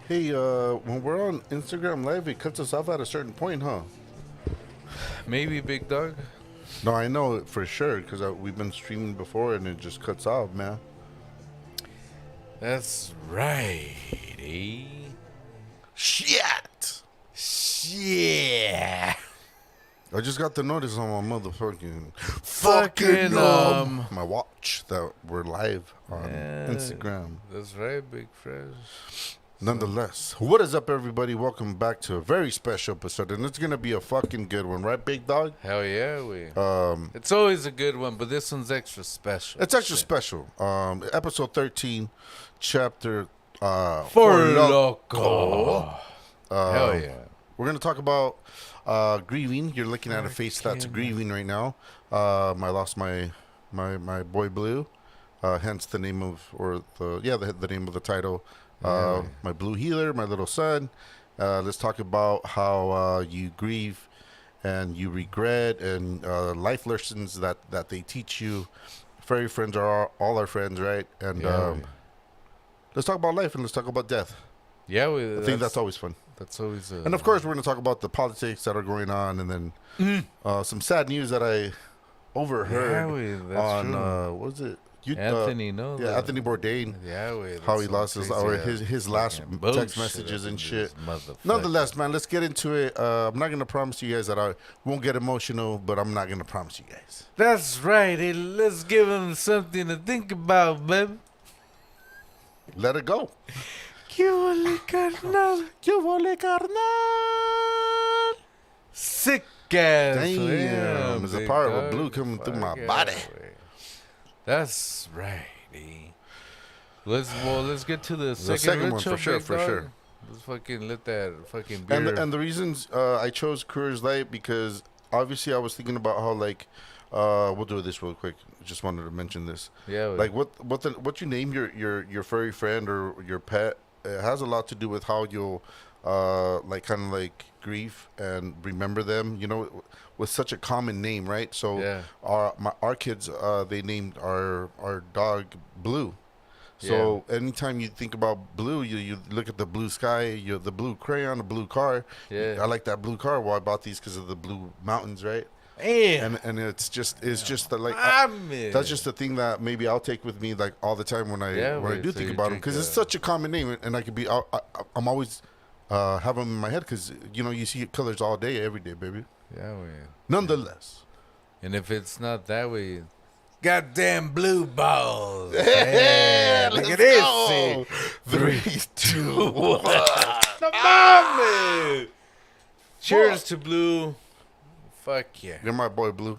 Hey, when we're on Instagram Live, it cuts us off at a certain point, huh? Maybe Big Dog. No, I know it for sure because we've been streaming before and it just cuts off, man. That's right, eh? Shit! Yeah. I just got the notice on my motherfucking Fucking, my watch that we're live on Yeah. Instagram. That's right, Big Fresh. Nonetheless, what is up, everybody? Welcome back to a very special episode, and it's gonna be a fucking good one, right, Big Dog? Hell yeah, It's always a good one, but this one's extra special. It's extra special. Episode 13, chapter For Loco. Loco. Hell yeah. We're gonna talk about grieving. You're looking at a face that's grieving right now. I lost my boy Blue, hence the name of the name of the title. My Blue Healer, my little son. Let's talk about how you grieve and you regret and life lessons that they teach you. Furry friends are all our friends, right? And let's talk about life and let's talk about death. Yeah, I think that's always fun. That's always And of course, we're going to talk about the politics that are going on, and then some sad news that I overheard on what was it? Anthony, no? Yeah, Anthony Bourdain. Yeah, How he lost his last text messages and shit. Nonetheless, man, let's get into it. I'm not going to promise you guys that I won't get emotional, but I'm not going to promise you guys. That's right. Hey, let's give him something to think about, baby. Let it go. ¿Qué huele, carnal? ¿Qué huele, carnal? Sick ass. Damn, there's a part of blue coming through my body. That's right, eh? Let's get to the second one, for sure, for sure. Let's fucking let that fucking beer. And the reasons I chose Coors Light because obviously I was thinking about how we'll do this real quick. Just wanted to mention this. Yeah. Like what you name your furry friend or your pet, it has a lot to do with how you'll grieve and remember them. You know, with such a common name, right? So our kids they named our dog Blue. So anytime you think about blue, you look at the blue sky, the blue crayon, the blue car. Yeah. I like that blue car. Well, I bought these because of the blue mountains, right? Yeah. And it's just the, that's just the thing that maybe I'll take with me like all the time when I do think about them because it's such a common name and I could be I'm always have them in my head because you see colors all day every day, baby. Yeah. Nonetheless. And if it's not that way, goddamn blue balls. Hey, look let's at go. this. 3, 2, 1. Come on, man. Cheers to blue. Fuck yeah. You're my boy Blue.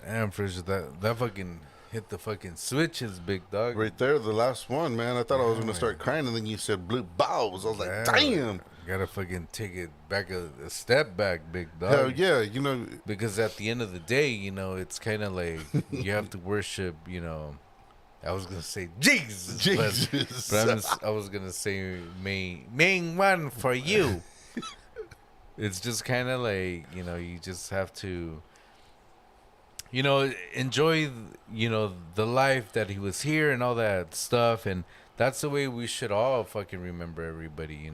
Damn, Fraser, that fucking hit the fucking switches, big dog. Right there, the last one, man. I thought I was going to start crying, and then you said blue balls. I was like, damn. Gotta fucking take it back a step back, big dog. Hell yeah, Because at the end of the day, it's kind of like you have to worship, I was going to say Jesus. But I was going to say main one for you. It's just kind of like, you just have to, enjoy, the life that he was here and all that stuff. And that's the way we should all fucking remember everybody,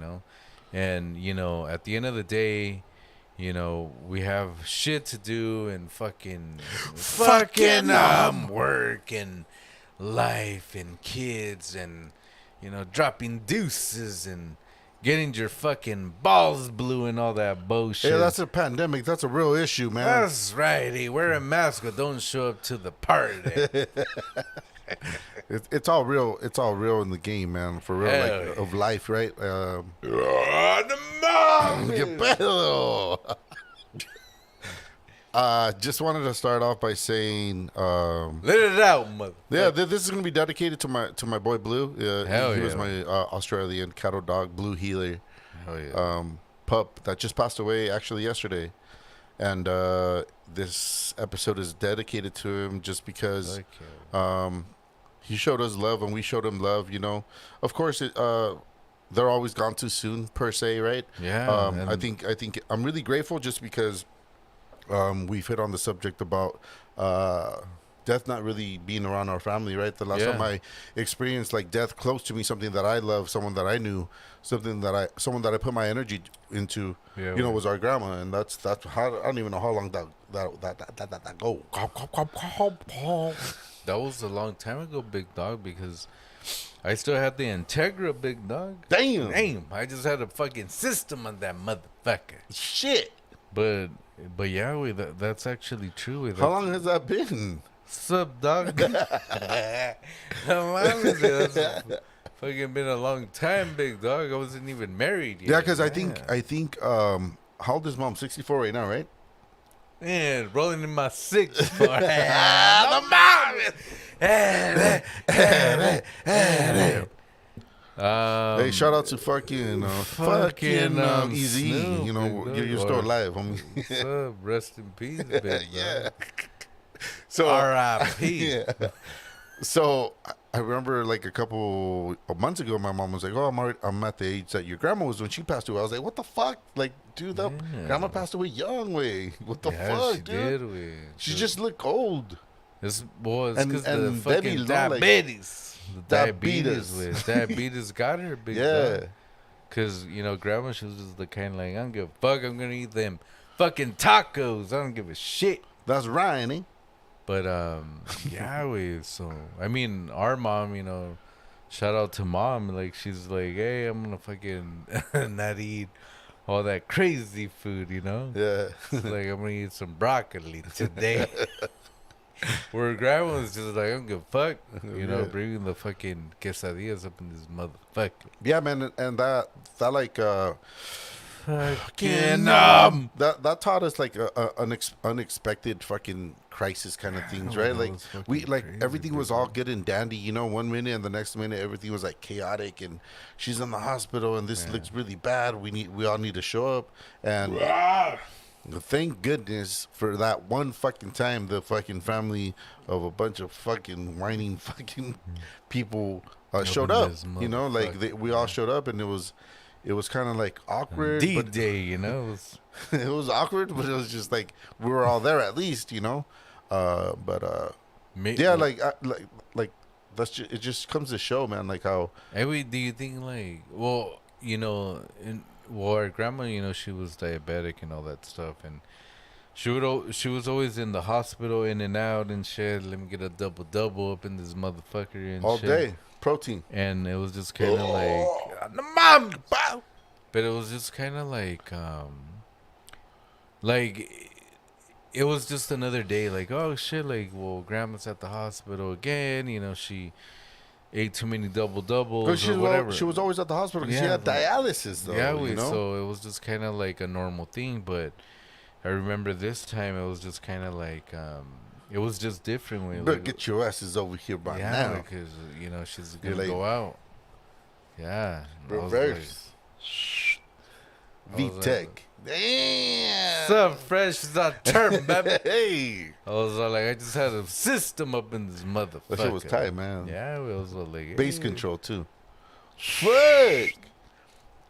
And, at the end of the day, we have shit to do and fucking work and life and kids and, dropping deuces and getting your fucking balls blue and all that bullshit. Yeah, that's a pandemic. That's a real issue, man. That's right. Hey, wear a mask or don't show up to the party. It's all real. It's all real in the game, man. For real, of life, right? Just wanted to start off by saying, let it out, mother. Yeah, this is gonna be dedicated to my boy Blue. He was my Australian cattle dog, Blue Healer. Hell yeah. Pup that just passed away actually yesterday, and this episode is dedicated to him just because he showed us love and we showed him love. Of course, they're always gone too soon per se, right? Yeah. I think I'm really grateful just because we've hit on the subject about death not really being around our family, right? The last Yeah. time I experienced like death close to me, something that I love, someone that I knew, someone that I put my energy into, Yeah, you know, we- was our grandma, and that's how I don't even know how long that go. That was a long time ago, big dog, because I still had the Integra, big dog. Damn. I just had a fucking system on that motherfucker. Shit. But yeah, that's actually true. How long has that been? Sup, dog? How long is it? That's fucking been a long time, big dog. I wasn't even married yet. Yeah, because I think how old is mom? 64 right now, right? Man, rolling in my six. The mom. Hey, shout out to fucking Easy. Snoop, You know, big dog. you're still alive, homie. What's up? Rest in peace, big dog. Yeah. So R.I.P. yeah. So I remember like a couple of months ago, my mom was like, "Oh, I'm at the age that your grandma was when she passed away." I was like, "What the fuck? Like, dude, that Yeah. grandma passed away young, way. What the Yeah, fuck, she dude? did. She just looked old." It's because And- the and fucking Debbie looked like- diabetes. The Diabetes. diabetes got her big. Yeah. Because, grandma, she was just the kind like, I don't give a fuck. I'm going to eat them fucking tacos. I don't give a shit. That's Ryan, eh? But, so, I mean, our mom, shout out to mom. Like, she's like, hey, I'm going to fucking not eat all that crazy food, Yeah. She's like, I'm going to eat some broccoli today. Where grandma was just like, I don't give a fuck. Yeah. Bringing the fucking quesadillas up in this motherfucker. Yeah, man, and that like Fucking that taught us like unexpected fucking crisis kind of things, right? that Like was fucking we like crazy, everything was big all dog. good and dandy, one minute, and the next minute everything was like chaotic, and she's in the hospital, and this looks really bad. We all need to show up, and thank goodness for that one fucking time the fucking family of a bunch of fucking whining fucking people showed up. this Like we all showed up, and it was kind of like awkward. but D-Day, it was awkward, but it was just like we were all there at least, yeah, like that's just, it just comes to show, man, like how Do you think like, our grandma, she was diabetic and all that stuff, and she was always in the hospital, in and out and shit. Let me get a double up in this motherfucker and all shit. day protein. And it was just kind of like, mom, bow. But it was just kind of like it was just another day. Like, oh shit, like, well, grandma's at the hospital again. She ate too many doubles or whatever. She was always at the hospital because she Yeah, had dialysis, though. Yeah, so it was just kind of like a normal thing. But I remember this time it was just kind of like it was just different. You better get your asses over here by yeah, now. because she's You're gonna like, go out. Yeah, I was Reverse. I was V-Tech. Damn. So fresh as a turn, baby. Hey. I was like, I just had a system up in this motherfucker. That shit was tight, man. Yeah, it was like Bass hey. control, too. Fuck.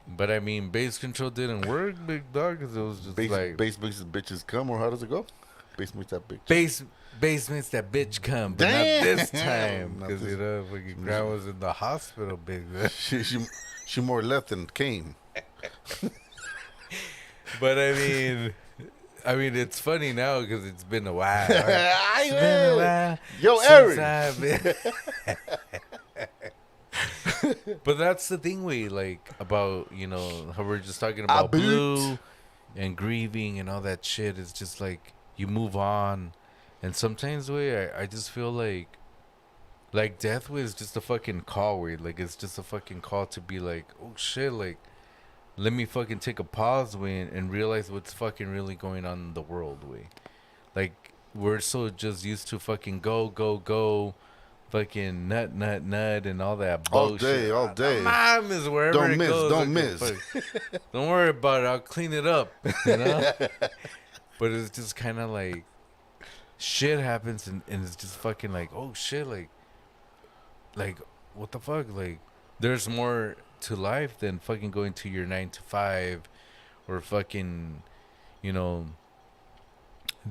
But I mean, bass control didn't work, big dog, because it was just like Bass makes the bitches come, or how does it go? Bass makes that bitch. bass makes that bitch come, but Damn. not this time, Not because this- fucking grandma's in the hospital, big dog. she more left than came. But I mean, it's funny now because it's been a while. Right? I It's been a while Yo, since Eric. I've been- But that's the thing we like about how we're just talking about boot. Blue and grieving and all that shit. It's just like you move on, and sometimes I just feel like death was just a fucking call. Where like it's just a fucking call to be like, oh shit, like let me fucking take a pause and realize what's fucking really going on in the world. Like we're so just used to fucking go. Fucking nut, and all that bullshit. All day. Mom is wherever Don't it miss, goes. don't I miss. give a fuck. Don't worry about it. I'll clean it up. But it's just kind of like shit happens, and it's just fucking like, oh shit, like what the fuck? Like there's more to life than fucking going to your 9 to 5 or fucking,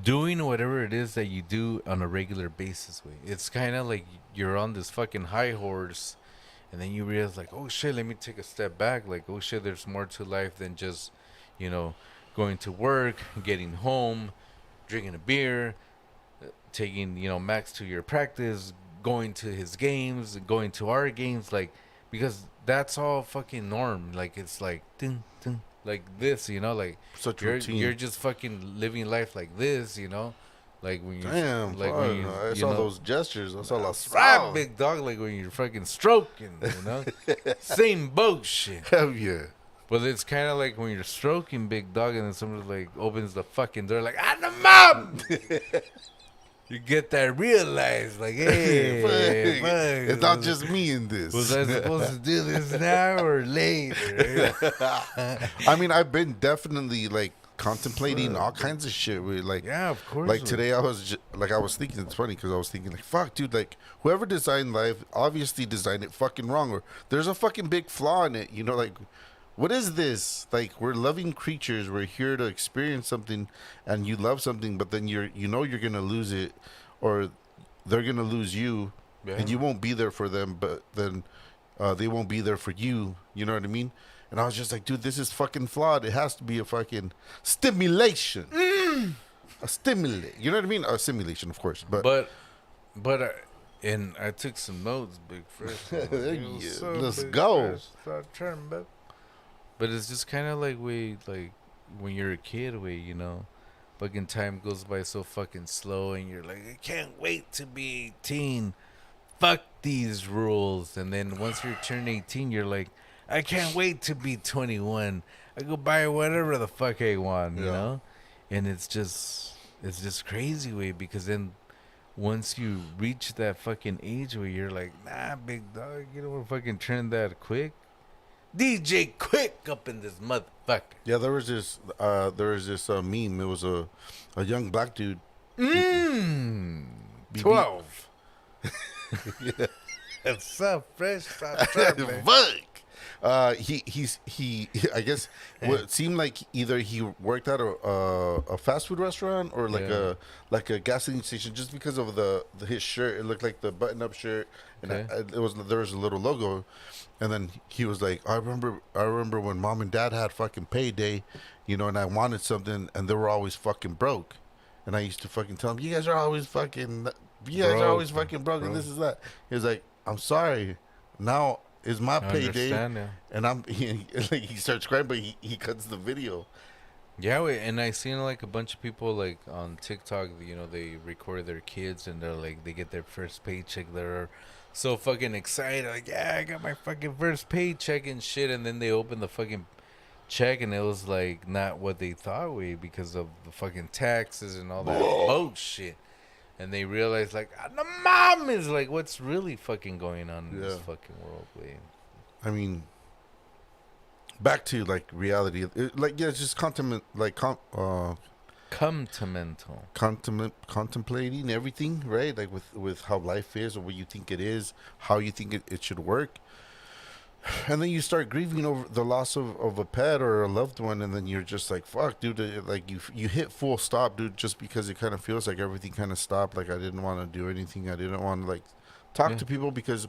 doing whatever it is that you do on a regular basis. Way it's kind of like you're on this fucking high horse, and then you realize like, oh shit, let me take a step back. Like, oh shit, there's more to life than just, you know, going to work, getting home, drinking a beer, taking, you know, Max to your practice, going to his games, going to our games, like, because that's all fucking norm. Like, it's like ding, ding, like this, you know, like Such you're routine. you're just fucking living life like this, you know, like when you Damn, like fuck, when you, I you saw know, those gestures. I saw that's La right, big dog, like when you're fucking stroking, you know, same boat shit. Hell yeah. But it's kind of like when you're stroking, big dog, and then somebody like opens the fucking door, like, "I'm the mom." You get that realized, like, hey, Fuck. fuck, It's not just me in this. was I supposed to do this now or later? I mean, I've been definitely like contemplating all kinds of shit. With, like, Yeah, of course. like today, I was I was thinking. It's funny because I was thinking like, fuck, dude. Like, whoever designed life obviously designed it fucking wrong, or there's a fucking big flaw in it. You know, like, what is this? Like, we're loving creatures. We're here to experience something, and you love something, but then you're gonna lose it, or they're gonna lose you, and you won't be there for them. But then they won't be there for you. You know what I mean? And I was just like, dude, this is fucking flawed. It has to be a fucking stimulation, a stimulate. You know what I mean? A simulation, of course. But and I took some notes, big first. Yeah, let's go. But it's just kind of like like when you're a kid, you know, fucking time goes by so fucking slow, and you're like, I can't wait to be 18. Fuck these rules. And then once you turn 18, you're like, I can't wait to be 21. I go buy whatever the fuck I want, you Yeah. know? And it's just crazy because then once you reach that fucking age where you're like, nah, big dog, you don't want to fucking turn that quick. DJ Quick up in this motherfucker. yeah, there was this meme. It was a young black dude. Mmm. BB. 12. It's so fresh. So man. Fuck. He I guess what seemed like either he worked at a fast food restaurant or like a gasoline station, just because of his shirt. It looked like the button up shirt, and Okay. there was a little logo, and then he was like, I remember when mom and dad had fucking payday, you know, and I wanted something, and they were always fucking broke, and I used to fucking tell them, you guys are always fucking broke, and this is that. He was like, I'm sorry, now is my I payday, understand now. and he starts crying, but he cuts the video. Yeah, and I seen like a bunch of people like on TikTok, you know, they record their kids and they're like, they get their first paycheck. They're so fucking excited, like, yeah, I got my fucking first paycheck and shit. And then they open the fucking check and it was like not what they thought because of the fucking taxes and all that bullshit. And they realize like, the mom is like, what's really fucking going on in this Yeah. fucking world, way. I mean, back to like reality, it's just Come to mental. contemplating everything, right? Like with how life is, or what you think it is, how you think it should work. And then you start grieving over the loss of a pet or a loved one, and then you're just like, fuck, dude, like you hit full stop, dude, just because it kind of feels like everything kind of stopped. Like, I didn't want to do anything. I didn't want to like talk to people, because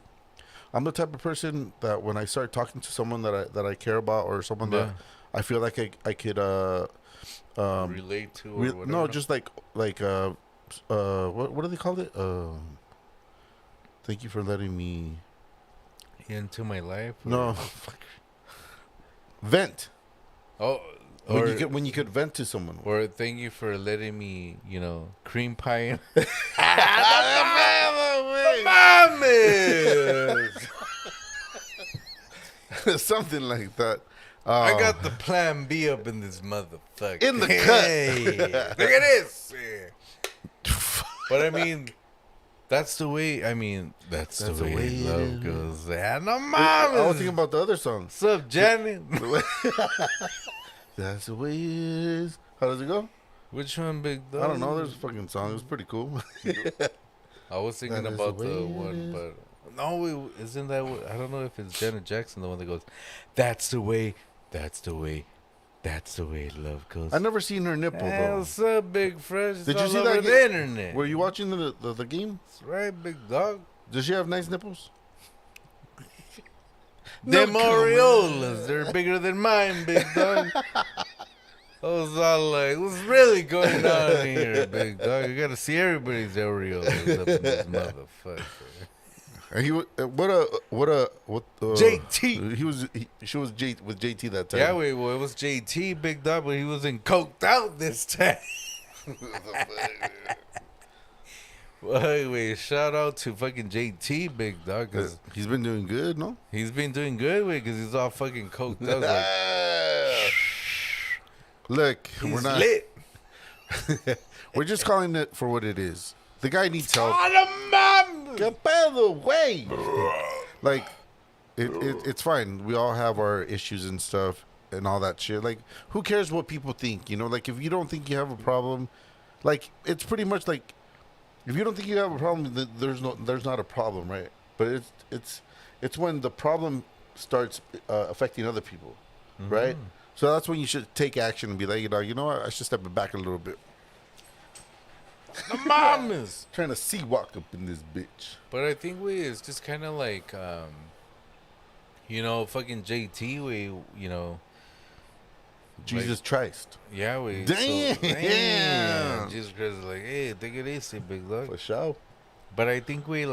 I'm the type of person that when I start talking to someone that I care about, or someone that I feel like I could relate to or whatever. no, just like what do they call it? Thank you for letting me into my life. no fuck. Vent. Oh, When you could vent to someone. or thank you for letting me, you know, cream pie. Something like that. I got the plan B up in this motherfucker. In the cut. Hey, look at this. But I mean, that's the way. I mean, that's the way love goes. And the mom. I was thinking about the other song. What's up, Janet? That's the way it is. How does it go? Which one, big dog? I don't know. There's a fucking song. It was pretty cool. I was thinking That is about the the way it one, is. but no, isn't that what? I don't know if it's Janet Jackson, the one that goes, "That's the way, that's the way, That's the way love goes. I never seen her nipple Hey, though. what's up, big fresh? It's Did you all see over that the ga- internet. Were you watching the game? That's right, big dog. Does she have nice nipples? Them No comment. areolas, they're bigger than mine, big dog. I was all like, what's really going on here, big dog? You gotta see everybody's areolas up in this motherfucker. And he what JT. She was with JT that time. Yeah, wait, well, it was JT, big dog, but he wasn't coked out this time. Wait, shout out to fucking JT, big dog, because He's been doing good, no? he's been doing good, wait, because he's all fucking coked out. Like, Look, he's we're not. lit. We're just calling it for what it is. The guy needs help. Mom! Get by the way. Like, it's fine. We all have our issues and stuff and all that shit. Like, who cares what people think? You know, like if you don't think you have a problem, like it's pretty much like if you don't think you have a problem, then there's not a problem, right? But it's when the problem starts affecting other people, right? So that's when you should take action and be like, you know what? I should step it back a little bit. The mom is. Trying to see walk up in this bitch. But I think it's just kind of like, fucking JT, Jesus Christ. Yeah, Damn. Jesus Christ is like, hey, take it easy, big dog. For sure. But I think he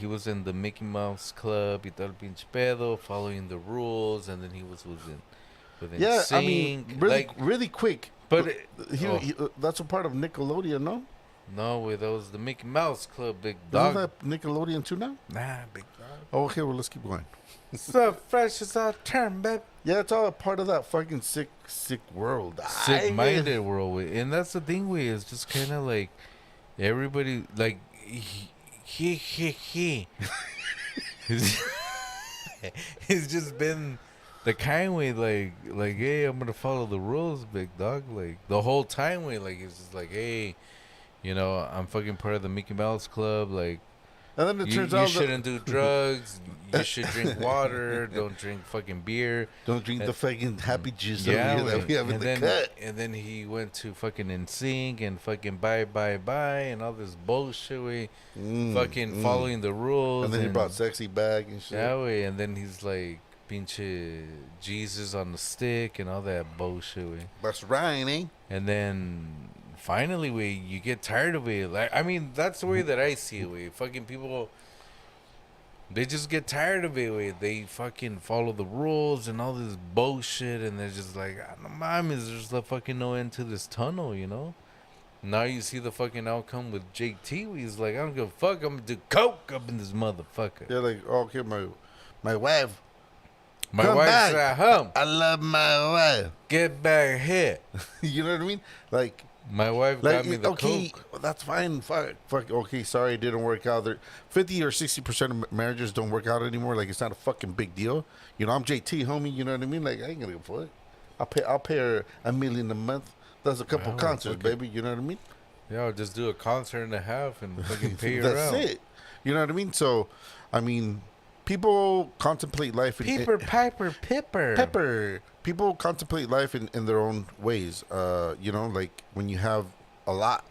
was in the Mickey Mouse Club, y tal pinche pedo, following the rules, and then he was within Yeah, sync. I mean, really quick. But that's a part of Nickelodeon, no? no, that was the Mickey Mouse Club, big Isn't dog. that Nickelodeon too now? Nah, big dog. Oh, okay, well, let's keep going. So fresh as our turn, baby. Yeah, it's all a part of that fucking sick world. Sick-minded world, and that's the thing. It's just kind of like everybody, like he. It's just been the kind way, like, hey, I'm gonna follow the rules, big dog. Like the whole time, way, like it's just like, hey, I'm fucking part of the Mickey Mouse Club, like. And then it turns You out shouldn't do drugs. You should drink water. Don't drink fucking beer. don't drink the fucking happy juice Yeah, over here that we have in and the then cut. and then he went to fucking NSYNC and fucking bye and all this bullshit. Way fucking following the rules. And then he brought sexy bag and shit. that way, and then he's like pinche Jesus on the stick and all that bullshit. Way. That's right, eh? And then finally, you get tired of it. Like, I mean, that's the way that I see it. Fucking people, they just get tired of it. They fucking follow the rules and all this bullshit, and they're just like, no mames, there's fucking no end to this tunnel, Now you see the fucking outcome with JT. He's like, I don't give a fuck. I'm gonna do coke up in this motherfucker. They're like, oh, okay, my wife. My Come wife's back. at home. I love my wife. Get back here. You know what I mean? Like, My wife like got me the okay, coke. that's fine. Fuck. Okay, sorry, it didn't work out. 50 or 60% of marriages don't work out anymore. Like, it's not a fucking big deal. I'm JT, homie. You know what I mean? Like, I ain't gonna give a fuck. I'll pay her $1 million a month. That's a couple concerts, baby. You know what I mean? Yeah, I'll just do a concert and a half and fucking pay her That's out. it. You know what I mean? So, I mean, people contemplate life. Piper. Pepper. People contemplate life in their own ways. Like when you have a lot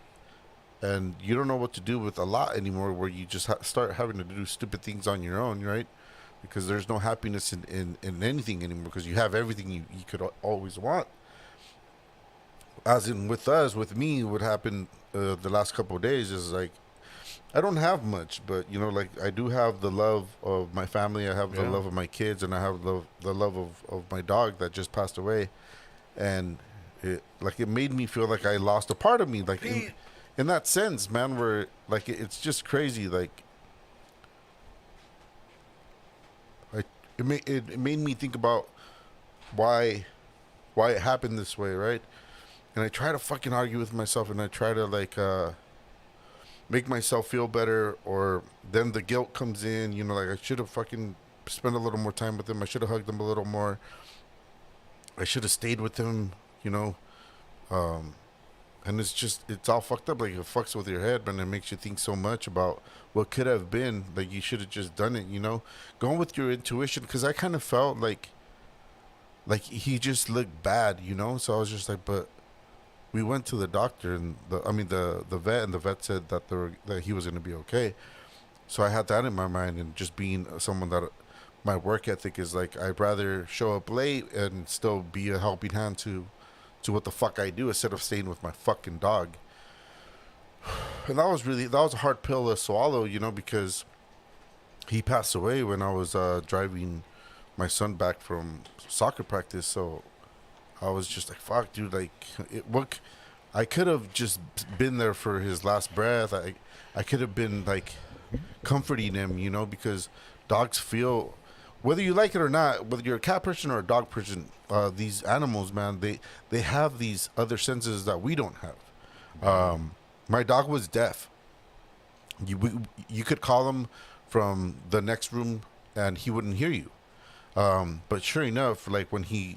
and you don't know what to do with a lot anymore, where you just start having to do stupid things on your own, right? Because there's no happiness in anything anymore because you have everything you could always want. As in with me, what happened the last couple of days is like, I don't have much, but like I do have the love of my family. I have the love of my kids, and I have the love of my dog that just passed away, and it made me feel like I lost a part of me, like in that sense, man. Where like it's just crazy, like it made me think about why it happened this way, right? And I try to fucking argue with myself, and I try to make myself feel better, or then the guilt comes in, like I should have fucking spent a little more time with him. I should have hugged him a little more. I should have stayed with him, and it's all fucked up. Like, it fucks with your head, man. It makes you think so much about what could have been. Like, you should have just done it, going with your intuition. Because I kind of felt like like he just looked bad, you know. So I was just like, but we went to the doctor and the vet, and the vet said that that he was gonna be okay. So I had that in my mind, and just being someone that my work ethic is like, I'd rather show up late and still be a helping hand to what the fuck I do instead of staying with my fucking dog. And that was a hard pill to swallow, you know, because he passed away when I was driving my son back from soccer practice. So I was just like, fuck, dude, like, I could have just been there for his last breath. I could have been like comforting him, you know, because dogs feel, whether you like it or not, whether you're a cat person or a dog person, these animals, man, they have these other senses that we don't have. My dog was deaf. You could call him from the next room and he wouldn't hear you. But sure enough, like when he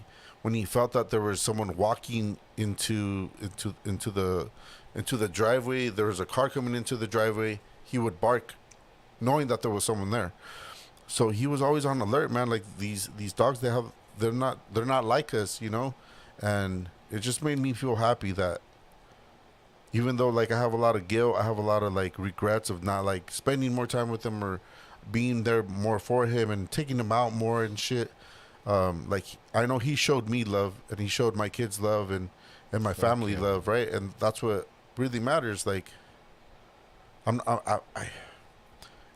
felt that there was someone walking into the driveway, there was a car coming into the driveway, he would bark, knowing that there was someone there. So he was always on alert, man. Like these dogs, they're not like us, you know, and it just made me feel happy that even though like I have a lot of guilt, I have a lot of like regrets of not like spending more time with him or being there more for him and taking him out more and shit. Like I know he showed me love and he showed my kids love and my family love, right? And that's what really matters. Like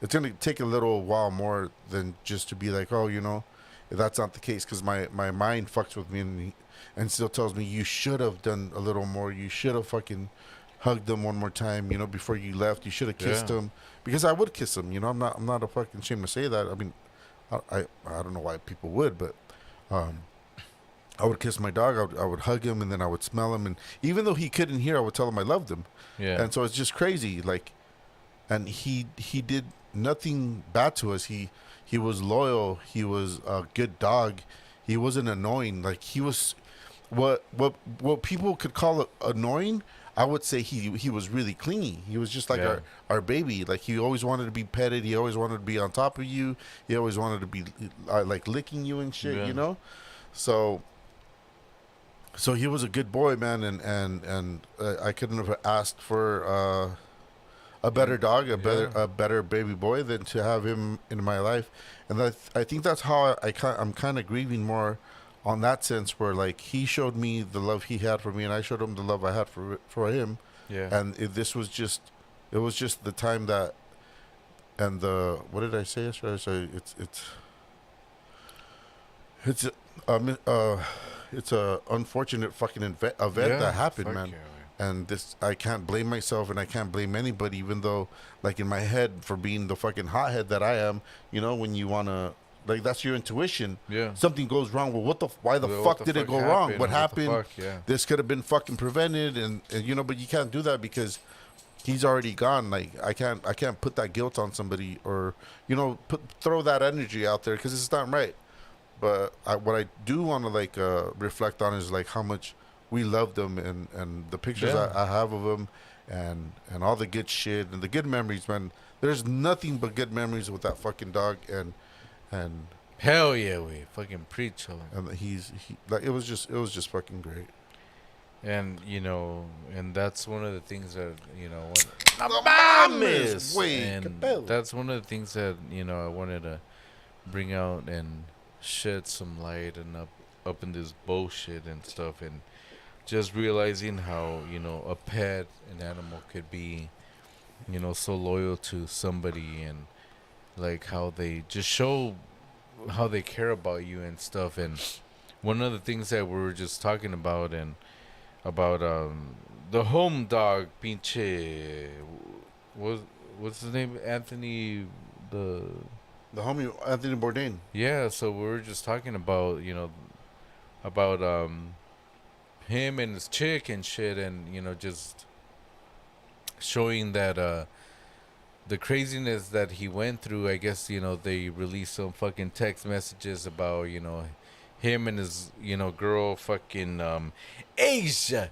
it's gonna take a little while more than just to be like, oh, you know, that's not the case, because my mind fucks with me and still tells me you should have done a little more. You should have fucking hugged them one more time, you know, before you left. You should have kissed him, because I would kiss him. You know, I'm not a fucking shame to say that. I mean, I don't know why people would, but I would kiss my dog. I would hug him, and then I would smell him, and even though he couldn't hear, I would tell him I loved him. Yeah. And so it's just crazy, like, and he did nothing bad to us. He was loyal. He was a good dog. He wasn't annoying. Like he was, what people could call annoying. I would say he was really clingy. He was just like our baby. Like he always wanted to be petted. He always wanted to be on top of you. He always wanted to be like licking you and shit. You know, so he was a good boy, man. And I couldn't have asked for a better dog, a better baby boy than to have him in my life. And I think that's how I'm kind of grieving more on that sense, where like he showed me the love he had for me and I showed him the love I had for him. Yeah. And this was just, it was just the time that, and what did I say yesterday? I said it's a unfortunate fucking event that happened, man. And this, I can't blame myself and I can't blame anybody, even though, like, in my head, for being the fucking hothead that I am, you know, when you want to, like, that's your intuition. Yeah. Something goes wrong. Well, why the fuck did it go wrong? What happened? This could have been fucking prevented. And, you know, but you can't do that because he's already gone. Like, I can't put that guilt on somebody or, you know, throw that energy out there because it's not right. But what I do want to, like, reflect on is, like, how much we loved him and the pictures I have of him and all the good shit and the good memories, man. There's nothing but good memories with that fucking dog and hell yeah, we fucking preach him. And he like it was just fucking great. And you know, and that's one of the things that, you know, that's one of the things that, you know, I wanted to bring out and shed some light and up in this bullshit and stuff, and just realizing how, you know, a pet, an animal could be, you know, so loyal to somebody, and like how they just show how they care about you and stuff. And one of the things that we were just talking about, and about the home dog, pinche, what's his name? Anthony, the homie Anthony Bourdain. Yeah, so we were just talking about, you know, about him and his chick and shit, and, you know, just showing that the craziness that he went through. I guess, you know, they released some fucking text messages about, you know, him and his, you know, girl, fucking Asia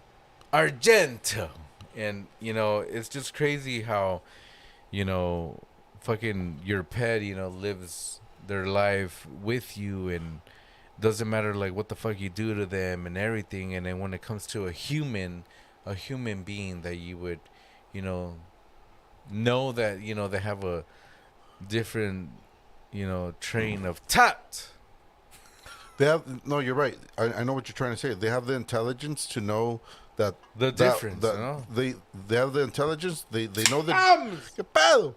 Argento. And, you know, it's just crazy how, you know, fucking your pet, you know, lives their life with you, and doesn't matter like what the fuck you do to them and everything. And then when it comes to a human being that you would, you know that they have a different, train of thought. They have no. You're right. I know what you're trying to say. They have the intelligence to know that The difference, they have the intelligence. They know the ¿Qué pedo?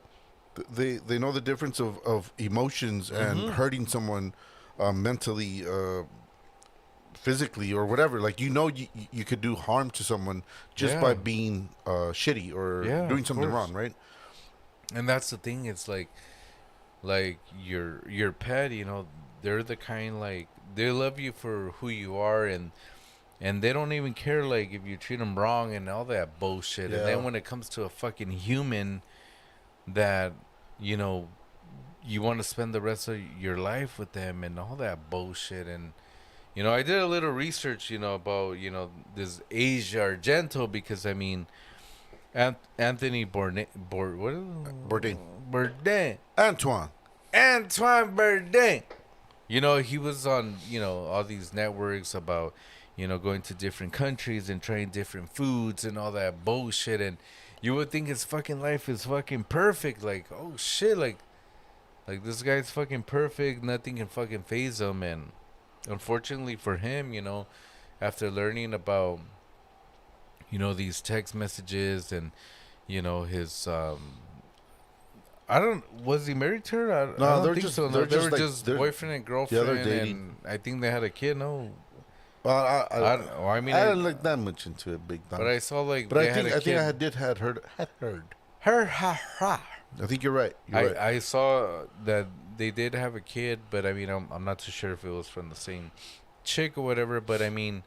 They know the difference of emotions and hurting someone mentally, physically, or whatever. Like you could do harm to someone just by being shitty or doing something wrong, right? And that's the thing. It's like your pet. They're the kind, like, they love you for who you are, and they don't even care like if you treat them wrong and all that bullshit. Yeah. And then when it comes to a fucking human that you want to spend the rest of your life with them and all that bullshit. And I did a little research about this Asia Argento, because I mean Anthony Bourdain. Antoine Bourdain. He was on, all these networks about, going to different countries and trying different foods and all that bullshit. And you would think his fucking life is fucking perfect. Like, oh shit, like this guy's fucking perfect. Nothing can fucking phase him. And unfortunately for him, after learning about, these text messages and, his, was he married to her? I don't think just, so. No, they were just boyfriend and girlfriend. they're dating. And I think they had a kid. No. Well, I don't know. I mean, I didn't look that much into it, big time. But I saw like. But they I think I kid. had heard. Her ha ha. I think you're right. I saw that they did have a kid, but I mean, I'm not too sure if it was from the same chick or whatever. But I mean,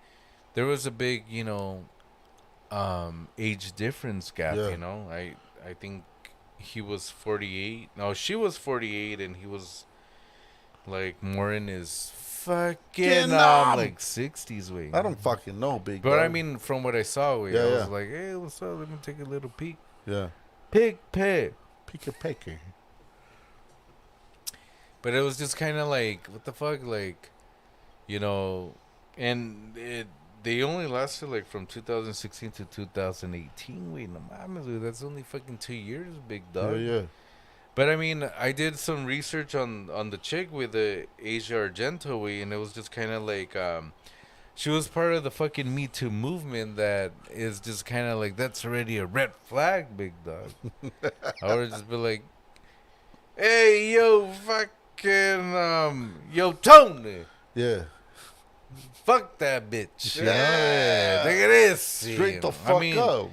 there was a big, age difference gap. Yeah. I think he was 48. No, she was 48, and he was like more in his fucking like 60s way. I don't fucking know, big. But dog. I mean, from what I saw, I was like, hey, what's up? Let me take a little peek. Yeah. Pick. Peeker. But it was just kind of like, what the fuck, like, and they only lasted like from 2016 to 2018. Wait, no mames, dude, that's only fucking 2 years, big dog. Yeah. But I mean, I did some research on the chick with the Asia Argento, and it was just kind of like, she was part of the fucking Me Too movement that is just kind of like, that's already a red flag, big dog. I would just be like, hey, yo, fucking, yo, Tony. Yeah. Fuck that bitch. Yeah. Think it is. Straight the fuck up.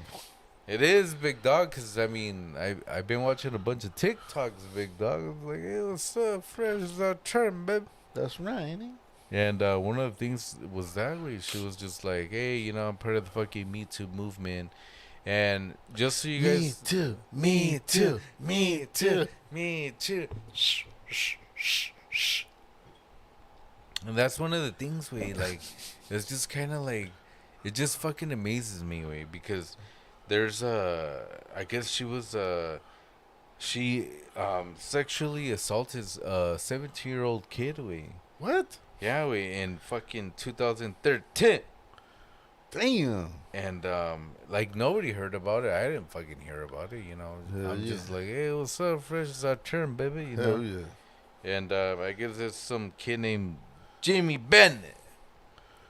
It is, big dog, because, I mean, I've been watching a bunch of TikToks, big dog. I was like, hey, what's up, fresh is our turn, babe. That's right. And one of the things was that way. She was just like, hey, I'm part of the fucking Me Too movement. And just so you guys... Me too. Shh, shh, shh, shh. And that's one of the things, way, like, it's just kind of like, it just fucking amazes me, way, because there's I guess she sexually assaulted a 17-year-old kid, way. What? Yeah, way, in fucking 2013. Damn. And like, nobody heard about it. I didn't fucking hear about it, I'm just like, hey, what's up, fresh? It's our turn, baby, Hell yeah. And I guess there's some kid named Jimmy Bennett.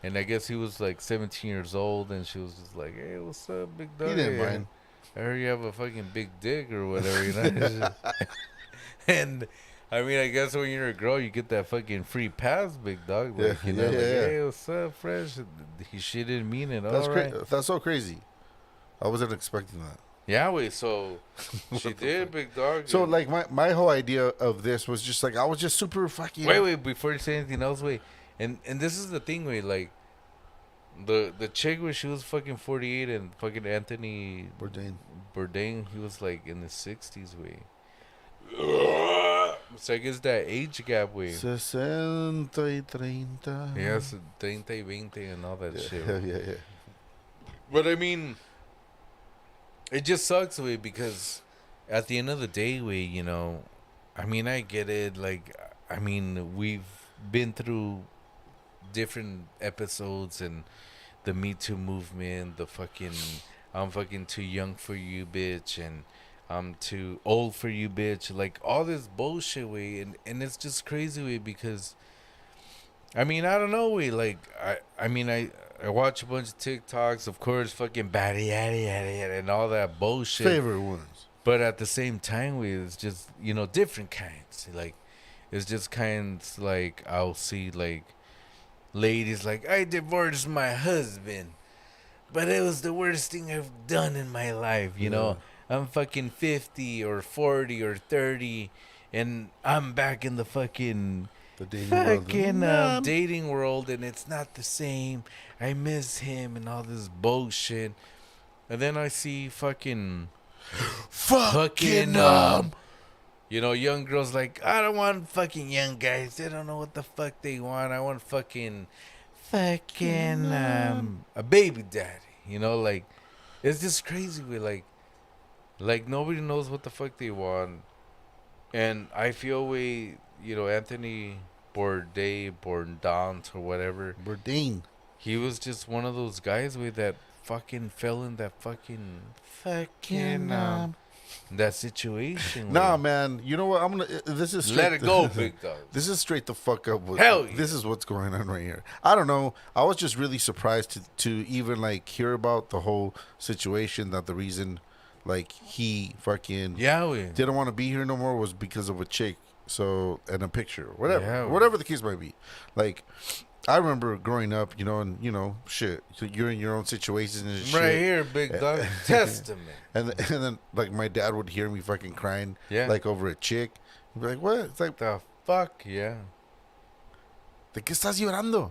And I guess he was like 17 years old, and she was just like, hey, what's up, big dog? He didn't mind. I heard you have a fucking big dick or whatever, And I mean, I guess when you're a girl, you get that fucking free pass, big dog. Like, Yeah, like, yeah. hey, what's up, fresh? She didn't mean it. That's all right. That's so crazy. I wasn't expecting that. Yeah, wait, so she did, big dog. So, like, my whole idea of this was just, like, I was just super fucking... Wait, before you say anything else, wait. And this is the thing, wait, like, the chick where she was fucking 48 and fucking Anthony Bourdain, he was, like, in the 60s, wait. So I guess that age gap, way. 60 y 30. Yes, 30 y 20 and all that shit. Yeah. But I mean, it just sucks, way, because at the end of the day, way, I mean, I get it. Like, I mean, we've been through different episodes and the Me Too movement, the fucking I'm fucking too young for you, bitch, and I'm too old for you, bitch. Like all this bullshit, way, and it's just crazy, way, because I mean I don't know, way. Like I watch a bunch of TikToks, of course, fucking batty yada yada yada, and all that bullshit. Favorite ones. But at the same time, way, it's just different kinds. Like it's just kinds like I'll see like ladies like I divorced my husband, but it was the worst thing I've done in my life. You know, I'm fucking 50 or 40 or 30, and I'm back in the fucking dating world, and it's not the same. I miss him and all this bullshit. And then I see fucking young girls like, I don't want fucking young guys. They don't know what the fuck they want. I want fucking a baby daddy. Like it's just crazy. We like nobody knows what the fuck they want. And I feel Anthony Bourdain or whatever. Bourdain. He was just one of those guys that fucking fell in that fucking that situation. Nah, man. You know what? This is let it go, big dog. This is straight the fuck up. Hell yeah. This is what's going on right here. I don't know. I was just really surprised to even like hear about the whole situation. That the reason, like, he fucking didn't want to be here no more was because of a chick. So, and a picture, whatever the case might be. Like, I remember growing up, and shit. So you're in your own situations and shit. Right here, big dog. Testament. And then, like, my dad would hear me fucking crying, yeah, like over a chick. He'd be like, "What?" It's like, the fuck, yeah. ¿De qué estás llorando?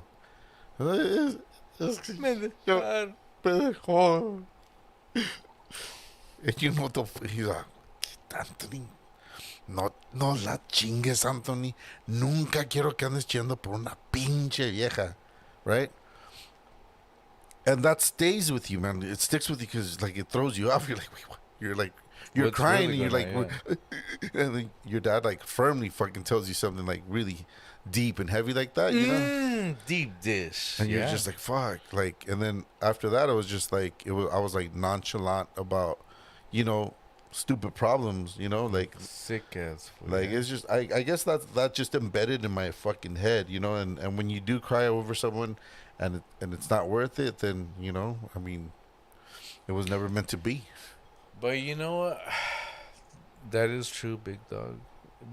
He's like, Anthony, no la chingues, Anthony. Nunca quiero que andes chillando por una pinche vieja, right? And that stays with you, man. It sticks with you because, like, it throws you off. You're like, wait, what? You're What's crying, really and you're like, yeah. and then your dad, like, firmly fucking tells you something, like, really deep and heavy like that, you know? Deep dish. And you're just like, fuck. Like, and then after that, it was just like, I was like nonchalant about, stupid problems, like sick ass fool, like it's just I guess that just embedded in my fucking head, and when you do cry over someone and it's not worth it, then I mean, it was never meant to be. But you know what, that is true, big dog.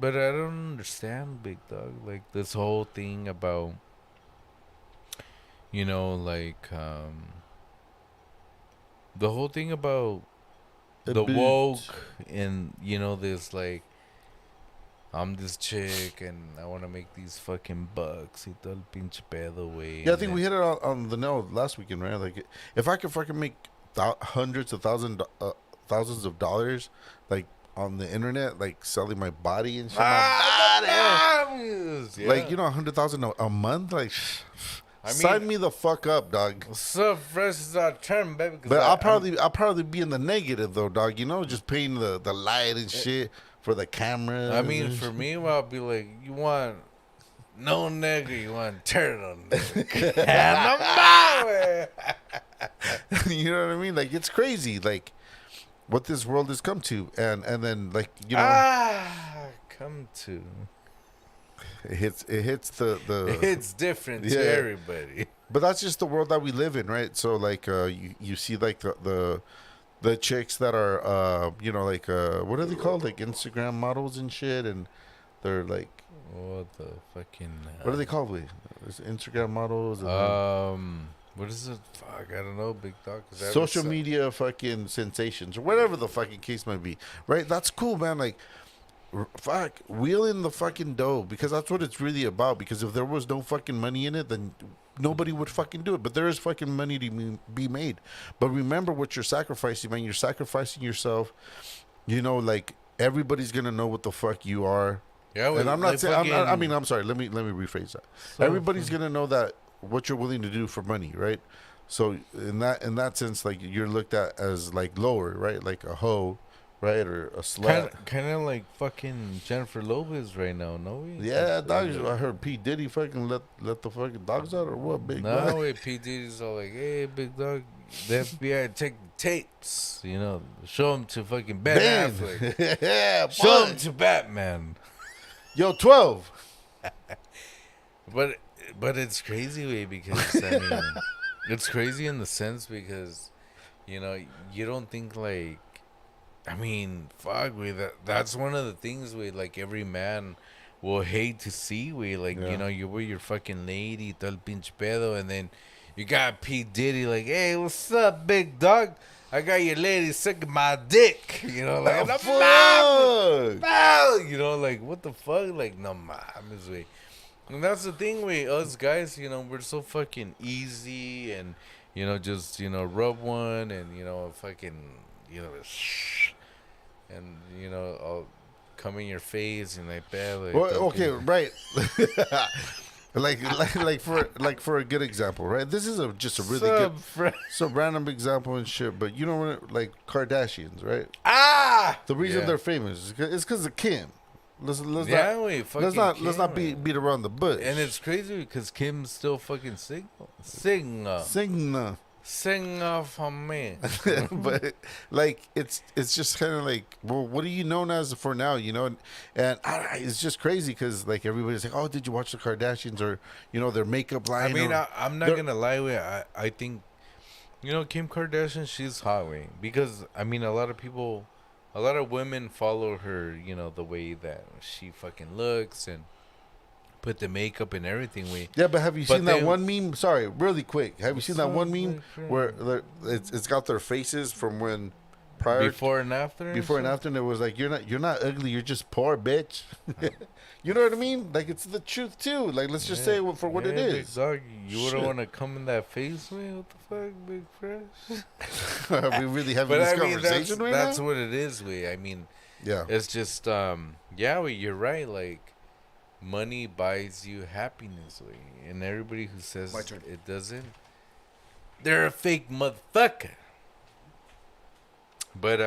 But I don't understand, big dog, like this whole thing about like the whole thing about the woke, and this, like, I'm this chick and I want to make these fucking bucks y todo el pinche pedo, way. Yeah, I think we hit it on the nail last weekend, right? Like, if I could fucking make hundreds of thousands of dollars, like, on the internet, like selling my body and shit, like, 100,000 a month, like. Sign me the fuck up, dog. So fresh is our term, baby. But I'll probably be in the negative though, dog. Just paying the light and shit for the camera. I mean, for me, I'll be like, you want no nigga, you want turtle nigga. You know what I mean? Like, it's crazy, like what this world has come to, and then, like, come to. It hits the it's different to everybody. But that's just the world that we live in, right? So, like, you see, like, the chicks that are like, what are they called, like Instagram models and shit, and they're like, what the fucking what are they called? Instagram models. What is it? Fuck, I don't know, big dog. Social media fucking sensations, or whatever the fucking case might be, right? That's cool, man. Like, fuck, wheel in the fucking dough, because that's what it's really about. Because if there was no fucking money in it, then nobody would fucking do it. But there is fucking money to be made. But remember what you're sacrificing, man. You're sacrificing yourself. Like, everybody's gonna know what the fuck you are. Yeah, well, and I'm not saying. I'm sorry. Let me rephrase that. So, everybody's gonna know that what you're willing to do for money, right? So in that sense, like, you're looked at as, like, lower, right? Like a hoe, right? Or a slut. Kind of like fucking Jennifer Lopez right now, no? Yeah, dogs. I heard P Diddy fucking let the fucking dogs out or what? Big No, dog. wait, P. Diddy's all like, hey, big dog, the FBI, take the tapes, show them to fucking Ben Affleck. Yeah, Show them punch. to Batman. Yo, 12. But it's crazy, way, because, I mean, it's crazy in the sense because, you don't think, like, I mean, fuck, way, that's one of the things, way, like, every man will hate to see, way, like, Yeah. you're with your fucking lady, tal pinche pedo, and then you got P. Diddy, like, hey, what's up, big dog? I got your lady sucking my dick, like, no mames, Fuck. pal, like, what the fuck, like, no mames, way. And that's the thing with us guys, we're so fucking easy and, just, rub one and, fucking, and, I'll come in your face and like that. Like, Well, okay, right. like for a good example, right? This is just a really good, some random example and shit. But you know what? Like Kardashians, right? The reason they're famous is because of Kim. Let's not beat around the bush. And it's crazy because Kim's still fucking sing for me. But like it's just kind of like, well, what are you known as for now, and it's just crazy because like everybody's like, oh, did you watch the Kardashians or their makeup line? I mean, I'm not gonna lie with you. I think Kim Kardashian, she's hot, way, because I mean a lot of women follow her, the way that she fucking looks and put the makeup and everything. Yeah, but have you seen that one meme? Sorry, really quick. Have you seen that one meme where it's got their faces from when before and after, and it was like, you're not ugly, you're just poor, bitch. You know what I mean? Like, it's the truth too. Like, let's just say it for what it is. Big dog, you wouldn't want to come in that face, man. What the fuck, Big Fresh? Are we really having this conversation right now? That's what it is, we. I mean, yeah, it's just, you're right. Like, money buys you happiness, way, and everybody who says it doesn't, they're a fake motherfucker. But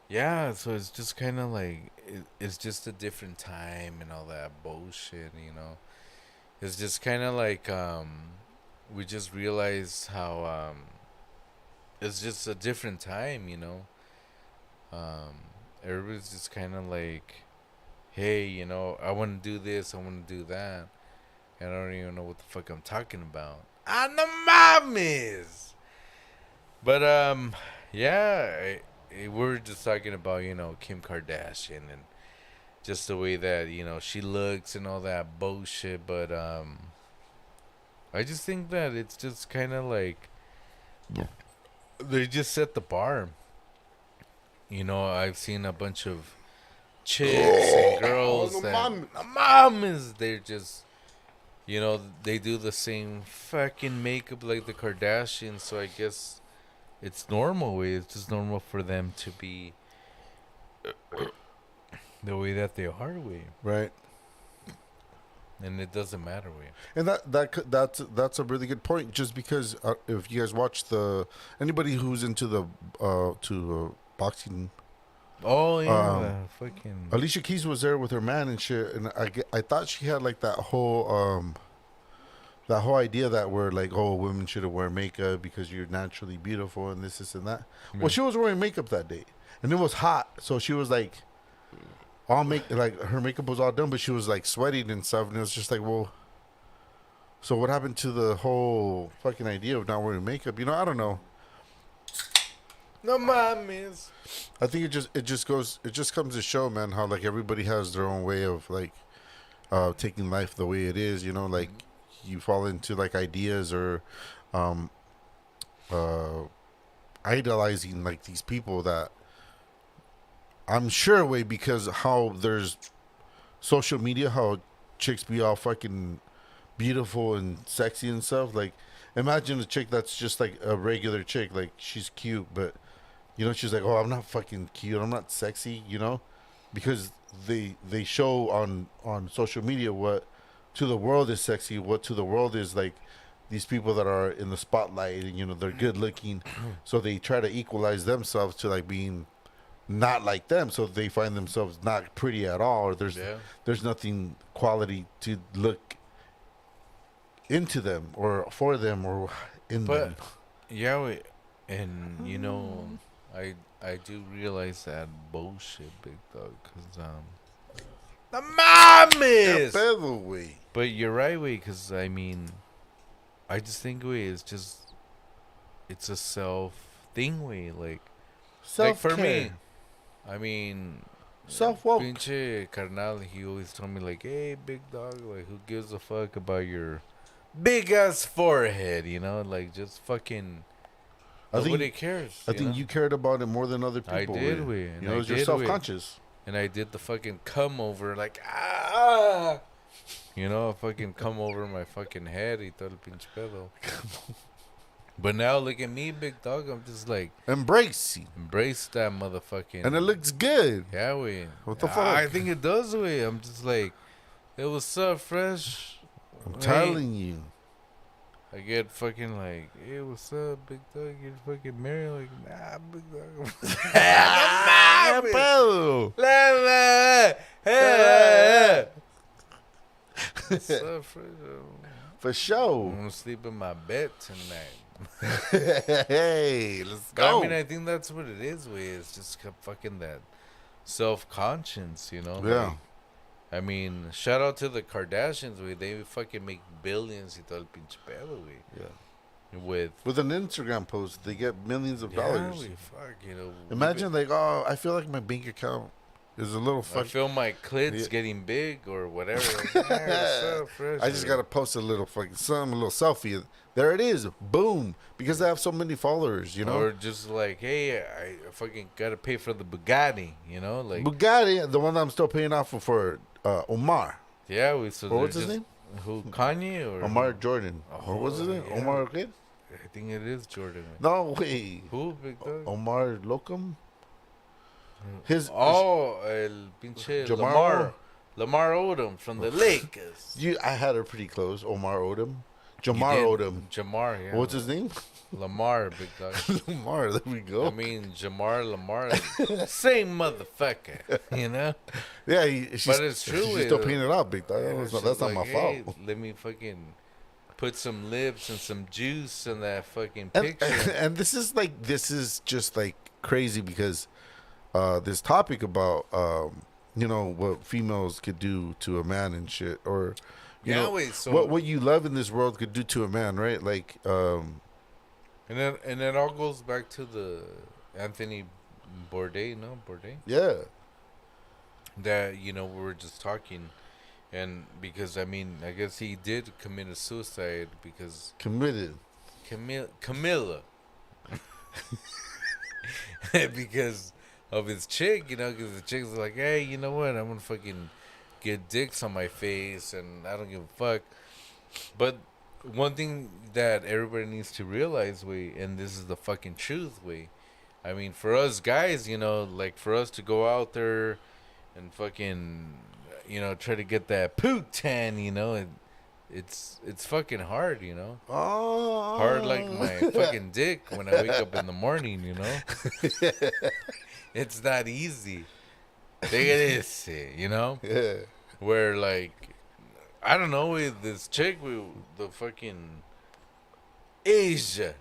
yeah, so it's just kind of like it's just a different time and all that bullshit, It's just kind of like we just realized how it's just a different time, Everybody's just kind of like, hey, I want to do this, I want to do that, and I don't even know what the fuck I'm talking about. No mames. But yeah, we're just talking about, Kim Kardashian and just the way that, she looks and all that bullshit. But I just think that it's just kind of like they just set the bar. I've seen a bunch of chicks and girls they're just, they do the same fucking makeup like the Kardashians. So I guess it's normal, way. It's just normal for them to be the way that they are, way. right. And it doesn't matter, way. And that's a really good point. Just because if you guys watch anybody who's into the boxing. Oh yeah, fucking Alicia Keys was there with her man and shit, and I thought she had like that whole idea that we're like, oh, women shouldn't wear makeup because you're naturally beautiful and this and that. Yeah. Well, she was wearing makeup that day, and it was hot, so she was like, her makeup was all done, but she was like sweating and stuff, and it was just like, well, so what happened to the whole fucking idea of not wearing makeup? I don't know. No mames. I think it just comes to show, man, how like everybody has their own way of like taking life the way it is, like you fall into like ideas or idolizing like these people that I'm sure way because how there's social media, how chicks be all fucking beautiful and sexy and stuff. Like, imagine a chick that's just like a regular chick, like she's cute, but she's like, oh, I'm not fucking cute, I'm not sexy, because they show on social media what to the world is sexy, what to the world is like these people that are in the spotlight and they're good looking, so they try to equalize themselves to like being not like them, so they find themselves not pretty at all, or there's nothing quality to look into them or for them or in But them. yeah, and you know, I do realize that bullshit, big dog, cause the mom is. Pedo, güey. But you're right, way, cause I mean, I just think way it's a self thing, way, like for me. Self-care. I mean, Self-woke. pinche carnal, he always told me like, hey, big dog, like who gives a fuck about your big ass forehead, you know, like just fucking. Nobody cares. I think know? you cared about it more than other I people. did, güey. güey, and You know, I you're did, güey. self-conscious. And I did the fucking come over, like, ah! You know, fucking come over my fucking head y todo el pinche pedo. But now look at me, big dog. I'm just like, Embrace. embrace that motherfucking. And it looks good. Yeah, we. What the I fuck? think it does, we. I'm just like, hey, what's up, fresh? I'm Hey. telling you. I get fucking like, hey, what's up, big dog? You're fucking married? Like, nah, big dog. Ah, pedo. What's up, fresh? For I'm sure. gonna sleep in my bed tonight. Hey, let's But go. I mean, I think that's what it is, way. It's just fucking that self-conscious, you know? Yeah. Like, I mean, shout out to the Kardashians, way. They fucking make billions y todo el pinche pedo, way. Yeah. With an Instagram post, they get millions of yeah, dollars. we fuck, you know. Imagine, like, oh, I feel like my bank account is a little I fuck. feel my clit's Yeah. getting big or whatever. Like, hey, what's up, fresh? I just gotta post a little fucking something, a little selfie. There it is, boom! Because I have so many followers, you know. Or just like, hey, I fucking gotta pay for the Bugatti, you know? Like, Bugatti, the one that I'm still paying off for Omar. yeah, we. So Or what's they're his just- name? Who, Kanye or Omar Jordan. Or what's his Oh, name? yeah. Omar, okay? I think it is Jordan. No, wait. Who, big dog? Omar Locum? His El pinche Jamar- Lamar Odom from the Lakers. I had her pretty close. Omar Odom. You Jamar did. Odom. Jamar, yeah. What's his name? Lamar, big dog. Lamar. There we go. I mean, Lamar, same motherfucker, you know? Yeah, but it's true, She's still paying it out, big dog. Yeah, That's she's not like, my hey, fault. let me fucking put some lips and some juice in that fucking And, picture. and this is just like crazy because this topic about what females could do to a man and shit, or Yeah, know, wait, so- what you love in this world could do to a man, right? Like And it all goes back to the Anthony Bourdain, no? Bourdain? yeah, That, we were just talking. And because, I mean, I guess he did commit a suicide because committed. Camilla. Because of his chick, because the chick's like, hey, you know what? I'm going to fucking get dicks on my face and I don't give a fuck. But one thing that everybody needs to realize, and this is the fucking truth, I mean, for us guys, like for us to go out there and fucking, try to get that poot tan, it's fucking hard, Oh, hard like my fucking dick when I wake up in the morning, It's not easy. Take it easy, Yeah. Where like, I don't know, with this chick, with the fucking Asia,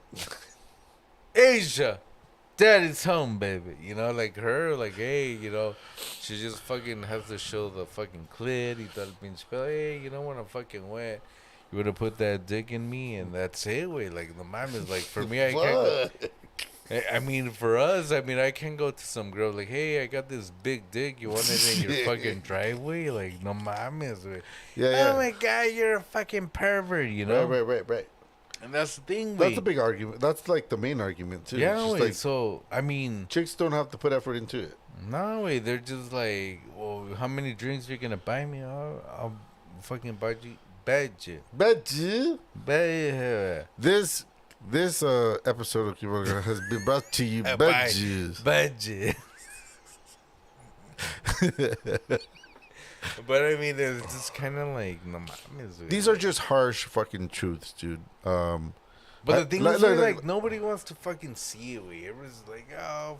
daddy's home, baby. Like her, like, hey, she just fucking has to show the fucking clit. Y tal pinche pedo. Hey, when I'm fucking wet, you would have put that dick in me, and that's it, way. Like, the mom is like, for me, I can't go. I mean, for us, I can't go to some girl like, hey, I got this big dick. You want it in your fucking driveway? Like, no mames, güey. Yeah. Oh my God, you're a fucking pervert, Right. And that's the thing, That's a big argument. That's like the main argument too. Yeah, It's just wait, like so, I mean, chicks don't have to put effort into it. no, way. They're just like, well, how many drinks are you going to buy me? I'll fucking buy you. But you, Buy this episode of Kiboga has been brought to you by Buy- Jews. budget. But I mean, it's just kind of like, no mames, güey. These are just harsh fucking truths, dude. But the thing is, look, like, nobody wants to fucking see it. Everyone's like, oh,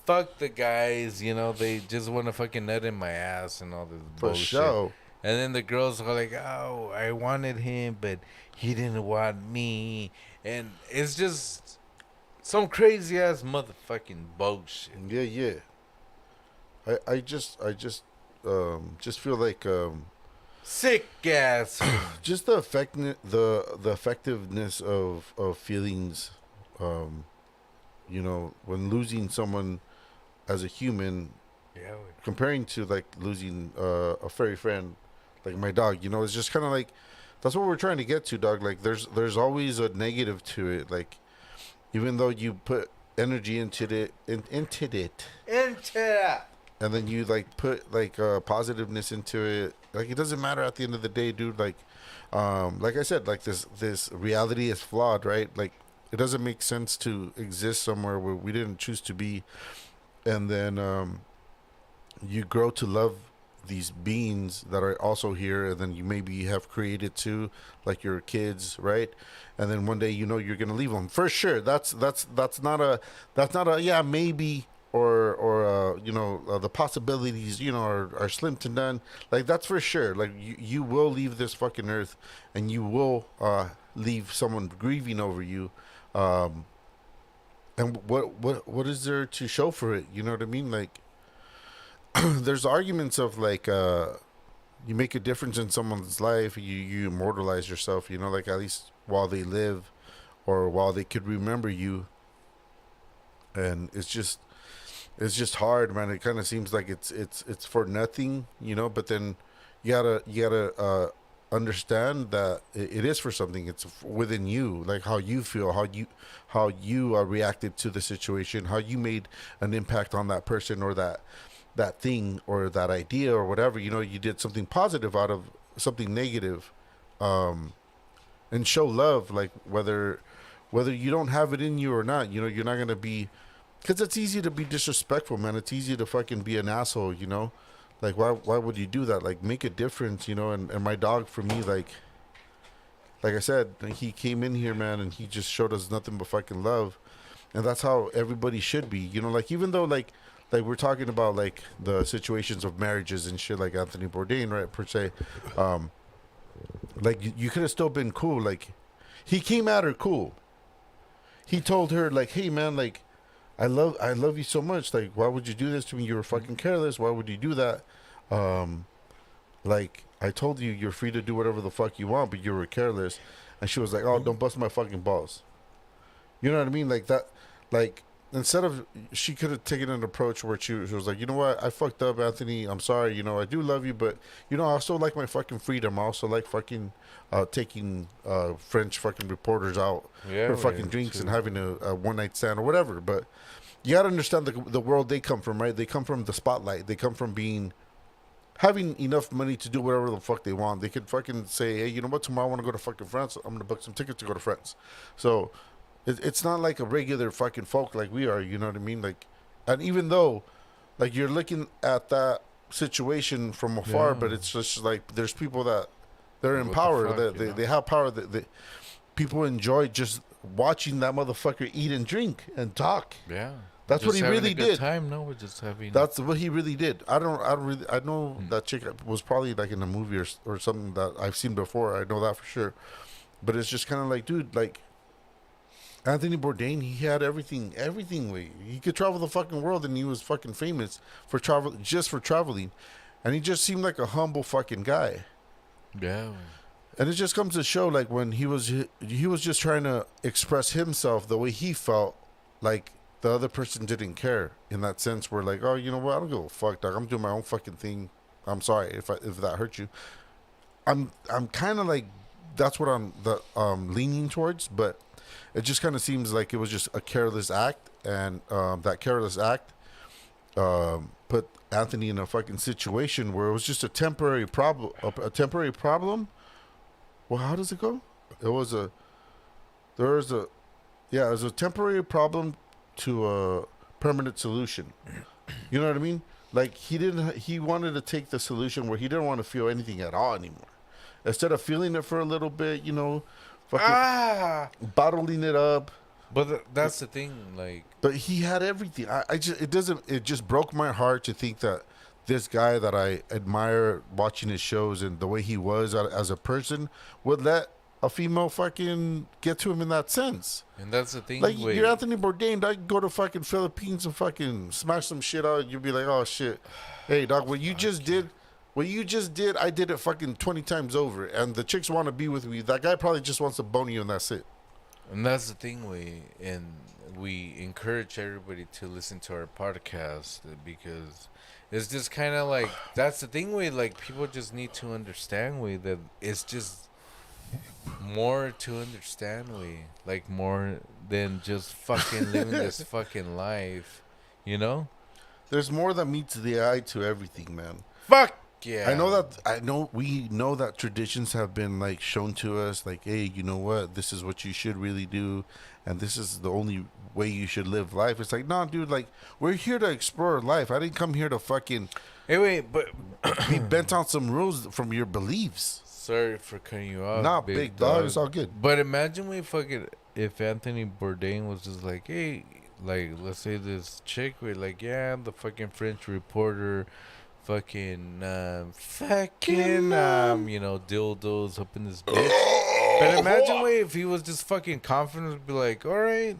fuck the guys, you know, they just want to fucking nut in my ass and all this For bullshit. sure. And then the girls are like, oh, I wanted him, but he didn't want me. And it's just some crazy ass motherfucking bullshit. Yeah. I just feel like Sick ass. just the effectiveness of feelings, you know, when losing someone as a human, Yeah. comparing to like losing a furry friend, like my dog. You know, it's just kind of like that's what we're trying to get to, dog. Like there's always a negative to it. Like even though you put energy into it, and then you like put like positiveness into it, like it doesn't matter at the end of the day, dude. Like I said, like this reality is flawed, right? Like it doesn't make sense to exist somewhere where we didn't choose to be, and then you grow to love these beings that are also here, and then you maybe have created too, like your kids, right? And then one day you know you're gonna leave them for sure. That's not a yeah, maybe, or you know, the possibilities, you know, are slim to none. Like that's for sure. Like you will leave this fucking earth, and you will leave someone grieving over you. And what is there to show for it? You know what I mean? Like there's arguments of like you make a difference in someone's life, you immortalize yourself, you know, like at least while they live or while they could remember you. And it's just hard, man. It kind of seems like it's for nothing, you know, but then you gotta understand that it is for something. It's within you, like how you feel, how you reacted to the situation, how you made an impact on that person or that thing or that idea or whatever. You know, you did something positive out of something negative, and show love. Like whether you don't have it in you or not, you know, you're not gonna be, because it's easy to be disrespectful, man. It's easy to fucking be an asshole, you know. Like why would you do that? Like make a difference, you know. And my dog, for me, like I said, he came in here, man, and he just showed us nothing but fucking love. And that's how everybody should be, you know. Like even though like we're talking about like the situations of marriages and shit, like Anthony Bourdain, right, per se, like you could have still been cool. Like he came at her cool. He told her like, hey man, like I love you so much. Like, why would you do this to me? You were fucking careless. Why would you do that? Like, I told you you're free to do whatever the fuck you want, but you were careless. And she was like, oh, don't bust my fucking balls. You know what I mean? Like that, like, instead of, she could have taken an approach where she was like, you know what? I fucked up, Anthony. I'm sorry. You know, I do love you, but, you know, I also like my fucking freedom. I also like fucking taking French fucking reporters out for fucking drinks and having a one-night stand or whatever. But you got to understand the world they come from, right? They come from the spotlight. They come from having enough money to do whatever the fuck they want. They could fucking say, hey, you know what? Tomorrow I want to go to fucking France. I'm going to book some tickets to go to France. So it's not like a regular fucking folk like we are, you know what I mean? Like, and even though, like, you're looking at that situation from afar, but it's just like there's people that they're in power, that they have power, that people enjoy just watching that motherfucker eat and drink and talk. Yeah. That's just what he really did. Time, no, we're just having. That's what he really did. I know that chick was probably like in a movie or something that I've seen before. I know that for sure. But it's just kind of like, dude, like Anthony Bourdain, he had everything. He could travel the fucking world, and he was fucking famous for traveling, and he just seemed like a humble fucking guy. Yeah. And it just comes to show, like, when he was just trying to express himself the way he felt, like the other person didn't care in that sense. Where like, oh, you know what? I don't give a fuck, dog. I'm doing my own fucking thing. I'm sorry if that hurt you. I'm kind of like, that's what I'm leaning towards, but it just kind of seems like it was just a careless act, and that careless act put Anthony in a fucking situation where it was just a temporary problem. A temporary problem. Well, how does it go? It was a temporary problem to a permanent solution. You know what I mean? Like he wanted to take the solution where he didn't want to feel anything at all anymore. Instead of feeling it for a little bit, you know, fucking bottling it up, But that's the thing, like, But he had everything. It just broke my heart to think that this guy that I admire watching his shows and the way he was as a person would let a female fucking get to him in that sense. and that's the thing. Like, Wait, you're Anthony Bourdain, I can go to fucking Philippines and fucking smash some shit out. You'll be like, oh shit, hey dog, what you just did, I did it fucking 20 times over, and the chicks want to be with me. That guy probably just wants to bone you, and that's it. and that's the thing. We encourage everybody to listen to our podcast because it's just kind of like that's the thing. Like people just need to understand that it's just more to understand. Like more than just fucking living this fucking life, you know. There's more that meets the eye to everything, man. Fuck yeah. We know that traditions have been like shown to us, like, hey, you know what, this is what you should really do, and this is the only way you should live life. It's like, nah, dude, like, we're here to explore life. I didn't come here to fucking Hey, wait, but be bent on some rules from your beliefs. sorry for cutting you off. Nah, big dog, it's all good. But imagine if Anthony Bourdain was just like, hey, like, let's say this chick with like, yeah, I'm the fucking French reporter, fucking, you know, dildos up in this bitch. But imagine if he was just fucking confident, be like, all right,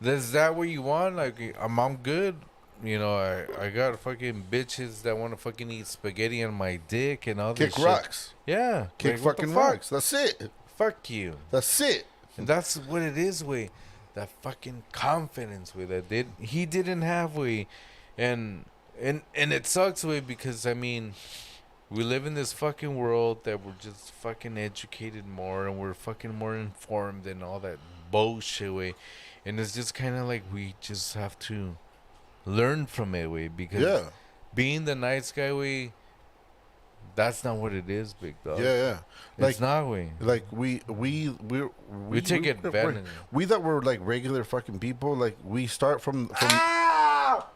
is that what you want? Like, I'm good. You know, I got fucking bitches that want to fucking eat spaghetti on my dick and all this Kick shit. rocks. Yeah. Kick like, what the fucking fuck? rocks. That's it. Fuck you. That's it. And that's what it is, way. That fucking confidence, way, he didn't have, way. And it sucks, way, because, I mean, we live in this fucking world that we're just fucking educated more and we're fucking more informed and all that bullshit, way. And it's just kind of like we just have to learn from it, way, because being the nice guy, way, that's not what it is, big dog. Yeah. It's not, way. Like we take advantage. We that were like regular fucking people, like we start from fuck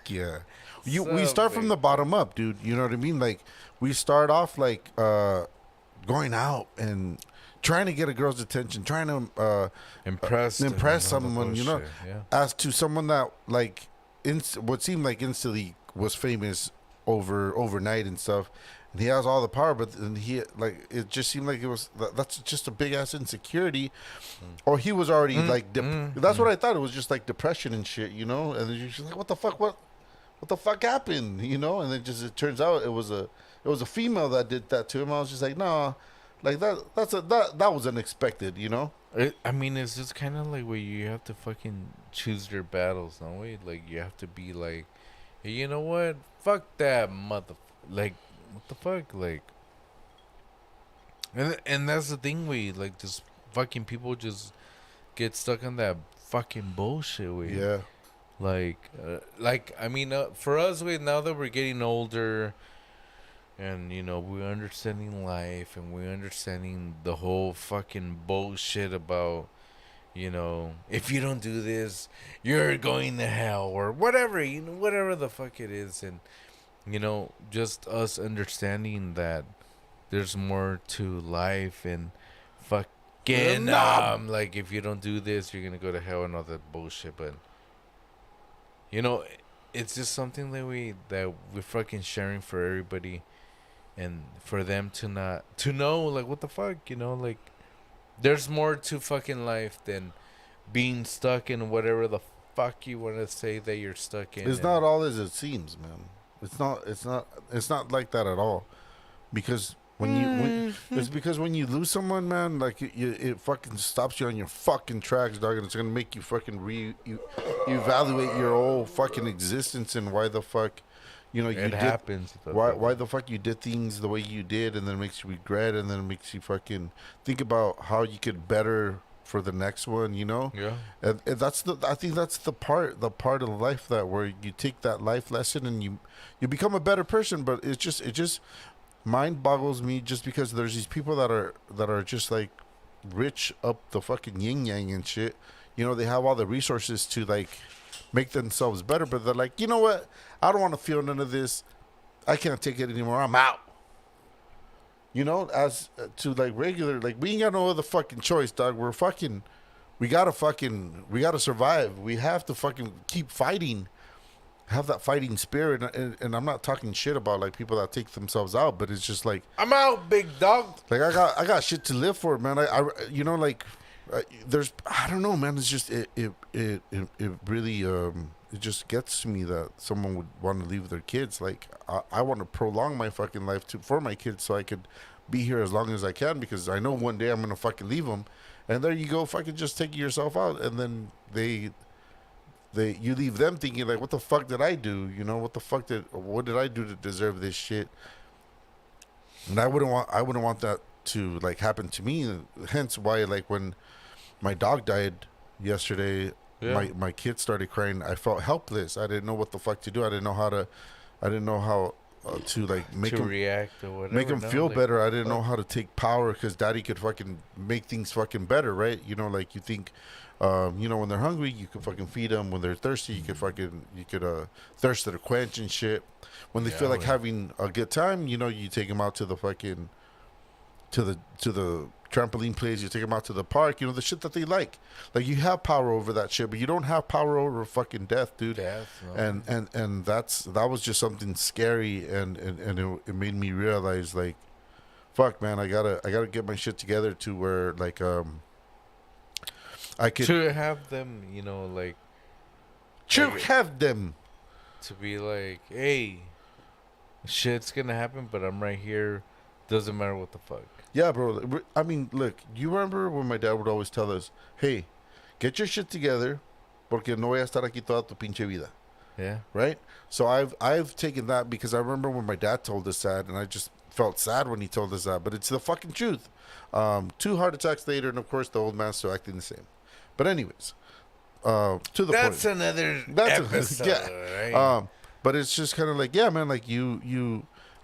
yeah. We start from the bottom up, dude. You know what I mean? Like we start off like going out and trying to get a girl's attention, trying to impress someone, you know, as to someone that like what seemed like instantly was famous overnight and stuff, and he has all the power, but then he like it just seemed like it was that's just a big ass insecurity, or he was already like that's what I thought. It was just like depression and shit, you know, and then you're just like, what the fuck happened, you know, and then just it turns out it was a female that did that to him. I was just like, nah. Like that was unexpected, you know. I mean, it's just kind of like where you have to fucking choose your battles, no way. Like you have to be like, hey, you know what? Fuck that mother. Like, what the fuck? Like, and that's the thing. We like just fucking people just get stuck on that fucking bullshit. We like I mean, for us, we now that we're getting older. And, you know, we're understanding life and we're understanding the whole fucking bullshit about, you know, if you don't do this, you're going to hell or whatever, you know, whatever the fuck it is. And, you know, just us understanding that there's more to life and fucking, like, if you don't do this, you're going to go to hell and all that bullshit. But, you know, it's just something that we're fucking sharing for everybody. And for them to know, like, what the fuck, you know, like, there's more to fucking life than being stuck in whatever the fuck you want to say that you're stuck in. It's not all as it seems, man. It's not like that at all. Because it's because when you lose someone, man, like it fucking stops you on your fucking tracks, dog, and it's gonna make you fucking evaluate your whole fucking existence and why the fuck. You know, it happens. Why the fuck you did things the way you did, and then it makes you regret, and then it makes you fucking think about how you could better for the next one. You know, and I think that's the part of life that where you take that life lesson and you become a better person. But it just mind boggles me just because there's these people that are just like rich up the fucking yin yang and shit. You know, they have all the resources to like make themselves better, but they're like, you know what? I don't want to feel none of this. I can't take it anymore. I'm out. You know, as to like regular, like we ain't got no other fucking choice, dog. We we gotta survive. We have to fucking keep fighting. Have that fighting spirit, and I'm not talking shit about like people that take themselves out, but it's just like I'm out, big dog. like I got shit to live for, man. I you know like there's I don't know, man. It's just it really it just gets to me that someone would want to leave their kids. Like I want to prolong my fucking life for my kids so I could be here as long as I can, because I know one day I'm gonna fucking leave them, and there you go, fucking just taking yourself out, and then you leave them thinking like, what the fuck did I do? You know, what did I do to deserve this shit? And I wouldn't want that to like happen to me. Hence why like when my dog died yesterday, my kids started crying. I felt helpless. I didn't know what the fuck to do. I didn't know how to like make them react or whatever. Make them feel better. I didn't know how to take power, because daddy could fucking make things fucking better, right? You know, like you think, you know, when they're hungry, you could fucking feed them. When they're thirsty, you could thirst to quench and shit. When they feel like having a good time, you know, you take them out to the fucking, to the trampoline place. You take them out to the park. You know, the shit that they like. Like you have power over that shit, but you don't have power over fucking death, dude. Death, no. And that was just something scary, and it made me realize like, fuck, man, I gotta get my shit together to where like I could to have them, you know, like have them to be like, hey, shit's gonna happen, but I'm right here. Doesn't matter what the fuck. Yeah, bro. I mean, look, you remember when my dad would always tell us, hey, get your shit together, porque no voy a estar aquí toda tu pinche vida. Yeah. Right? So I've taken that, because I remember when my dad told us that, and I just felt sad when he told us that, but it's the fucking truth. 2 heart attacks later, and of course the old man's still acting the same. But anyways, to the point. That's another episode, right? But it's just kind of like, yeah, man, like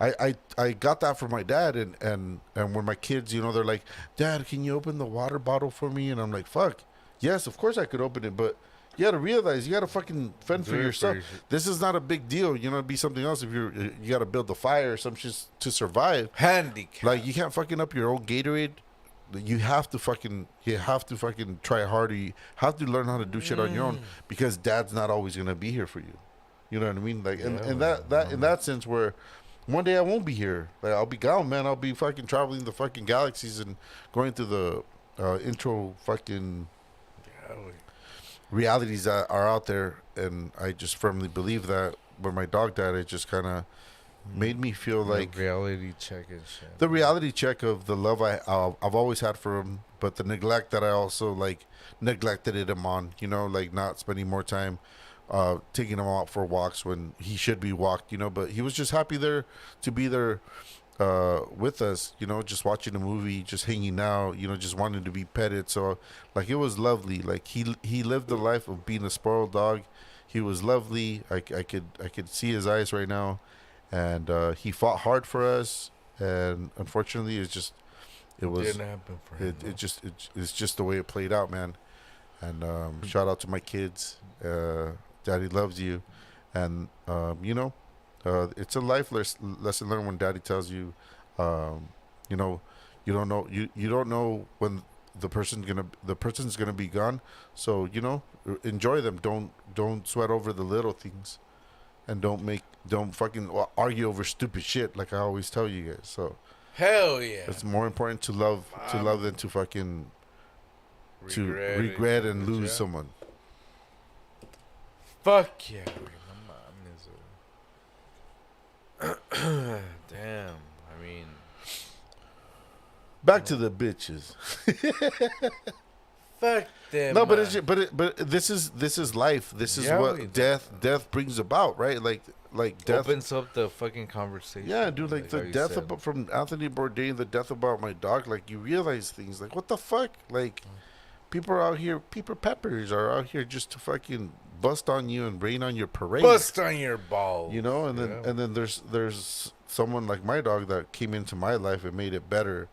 I got that from my dad, and when my kids, you know, they're like, Dad, can you open the water bottle for me? And I'm like, fuck, yes, of course I could open it, but you got to realize you got to fucking fend for yourself. This is not a big deal. You know, it'd be something else if you got to build a fire or some shit to survive. Handicap. Like you can't fucking up your own Gatorade. You have to fucking try harder. You have to learn how to do shit on your own, because dad's not always gonna be here for you. You know what I mean? Like, and in that sense, where one day I won't be here. Like, I'll be gone, man. I'll be fucking traveling the fucking galaxies and going through the intro fucking realities that are out there. And I just firmly believe that when my dog died, it just kind of made me feel like reality check and shit. The reality check of the love I've always had for him, but the neglect that I also like neglected him on. You know, like not spending more time taking him out for walks when he should be walked. You know, but he was just happy there to be there with us. You know, just watching a movie, just hanging out. You know, just wanting to be petted. So like it was lovely. Like he lived the life of being a spoiled dog. He was lovely. I could see his eyes right now. And he fought hard for us, and unfortunately, it didn't happen for him. It's just the way it played out, man. And shout out to my kids. Daddy loves you, and you know, it's a life lesson learned when Daddy tells you, you know, you don't know when the person's gonna be gone. So you know, enjoy them. Don't sweat over the little things. And don't fucking argue over stupid shit like I always tell you guys. So hell yeah, it's more important to love than to fucking regret and lose someone. Fuck yeah, my mom is damn. I mean, back to the bitches. Fuck them. No, but this is life. This is what death brings about, right? Like death opens up the fucking conversation. Yeah, dude. Like the death from Anthony Bourdain, the death about my dog. Like you realize things. Like what the fuck? Like people are out here. People peppers are out here just to fucking bust on you and rain on your parade. Bust on your balls. You know, and then there's someone like my dog that came into my life and made it better.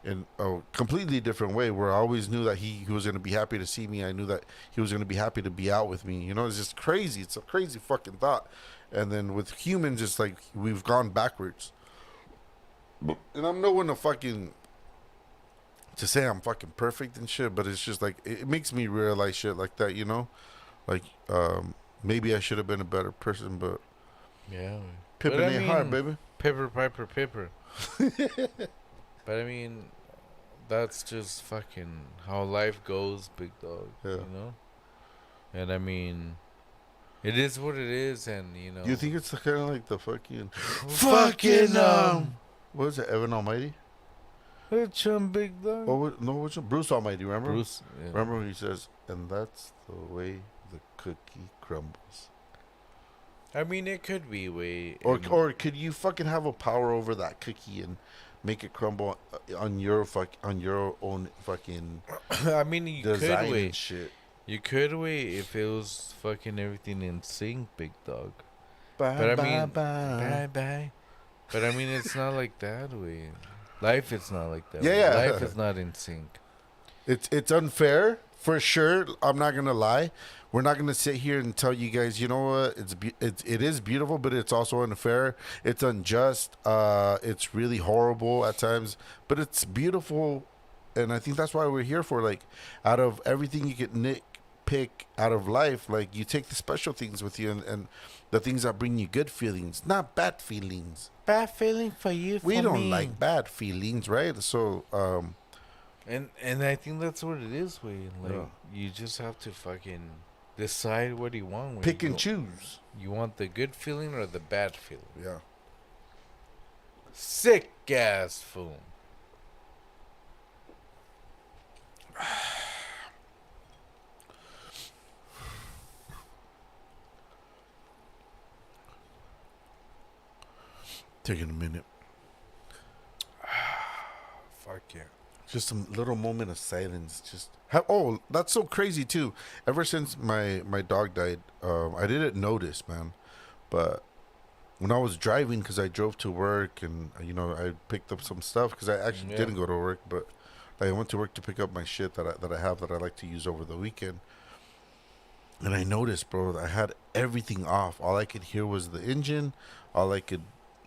In a completely different way, where I always knew that he was going to be happy to see me. I knew that he was going to be happy to be out with me. You know, it's just crazy. It's a crazy fucking thought. And then with humans, it's like we've gone backwards. And I'm no one to fucking to say I'm fucking perfect and shit, but it's just like it makes me realize shit like that, you know, like maybe I should have been a better person, but Yeah. Pippin But I ain't hard, mean, baby. Pipper, Piper, Pipper. But I mean, that's just fucking how life goes, big dog. Yeah. You know? And I mean, it is what it is, and you know. Do you think it's kind of like the fucking Fucking, what is it, Evan Almighty? Which one, big dog? No, which one? Bruce Almighty, remember? Bruce. Yeah. Remember when he says, and that's the way the cookie crumbles. I mean, it could be way. Or could you fucking have a power over that cookie and make it crumble on your own fucking I mean, you could design wait. and shit? You could wait if it was fucking everything in sync, big dog. Bye, But I bye, mean, bye. bye. But I mean, it's not like that way. Life is not like that. Yeah, way. yeah. Life is not in sync. It's unfair for sure. I'm not gonna lie. We're not gonna sit here and tell you guys. You know what? It is beautiful, but it's also unfair. It's unjust. It's really horrible at times, but it's beautiful, and I think that's why we're here for. Like, out of everything you can nitpick out of life, like you take the special things with you and the things that bring you good feelings, not bad feelings. Bad feeling for you. We don't like bad feelings, right? So, And I think that's what it is, way. Like Yeah. you just have to fucking decide what you want. Way. pick and choose. You want the good feeling or the bad feeling? Yeah. Sick ass fool. Taking a minute. Fuck yeah. Just a little moment of silence. That's so crazy too. Ever since my dog died, I didn't notice, man. But when I was driving, because I drove to work and I picked up some stuff because I actually Yeah. didn't go to work, but I went to work to pick up my shit that I have that I like to use over the weekend. And I noticed, bro, that I had everything off. All I could hear was the engine. All I could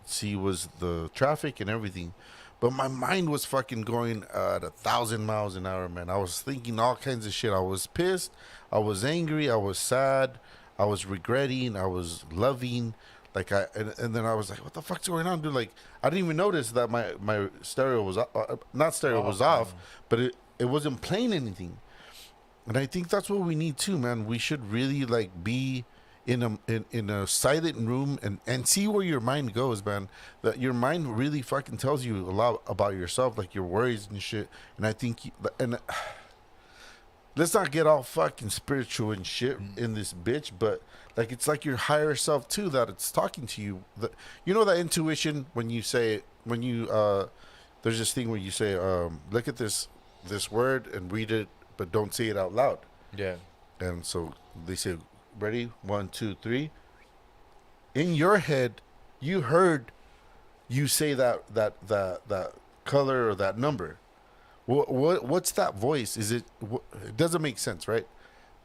see was the traffic and everything. But my mind was fucking going at 1,000 miles an hour, man. I was thinking all kinds of shit. I was pissed. I was angry. I was sad. I was regretting. I was loving. And then I was like, what the fuck's going on, dude? Like, I didn't even notice that my stereo was not stereo was off, but it wasn't playing anything. And I think that's what we need too, man. We should really like be in a silent room and see where your mind goes, man. That your mind really fucking tells you a lot about yourself, like your worries and shit. And I think let's not get all fucking spiritual and shit in this bitch, but like it's like your higher self too that it's talking to you. You know that intuition when you there's this thing where you say look at this word and read it, but don't say it out loud. Yeah. And so they say, ready? 1, 2, 3. In your head, you heard you say that color or that number. What's that voice? It doesn't make sense, right?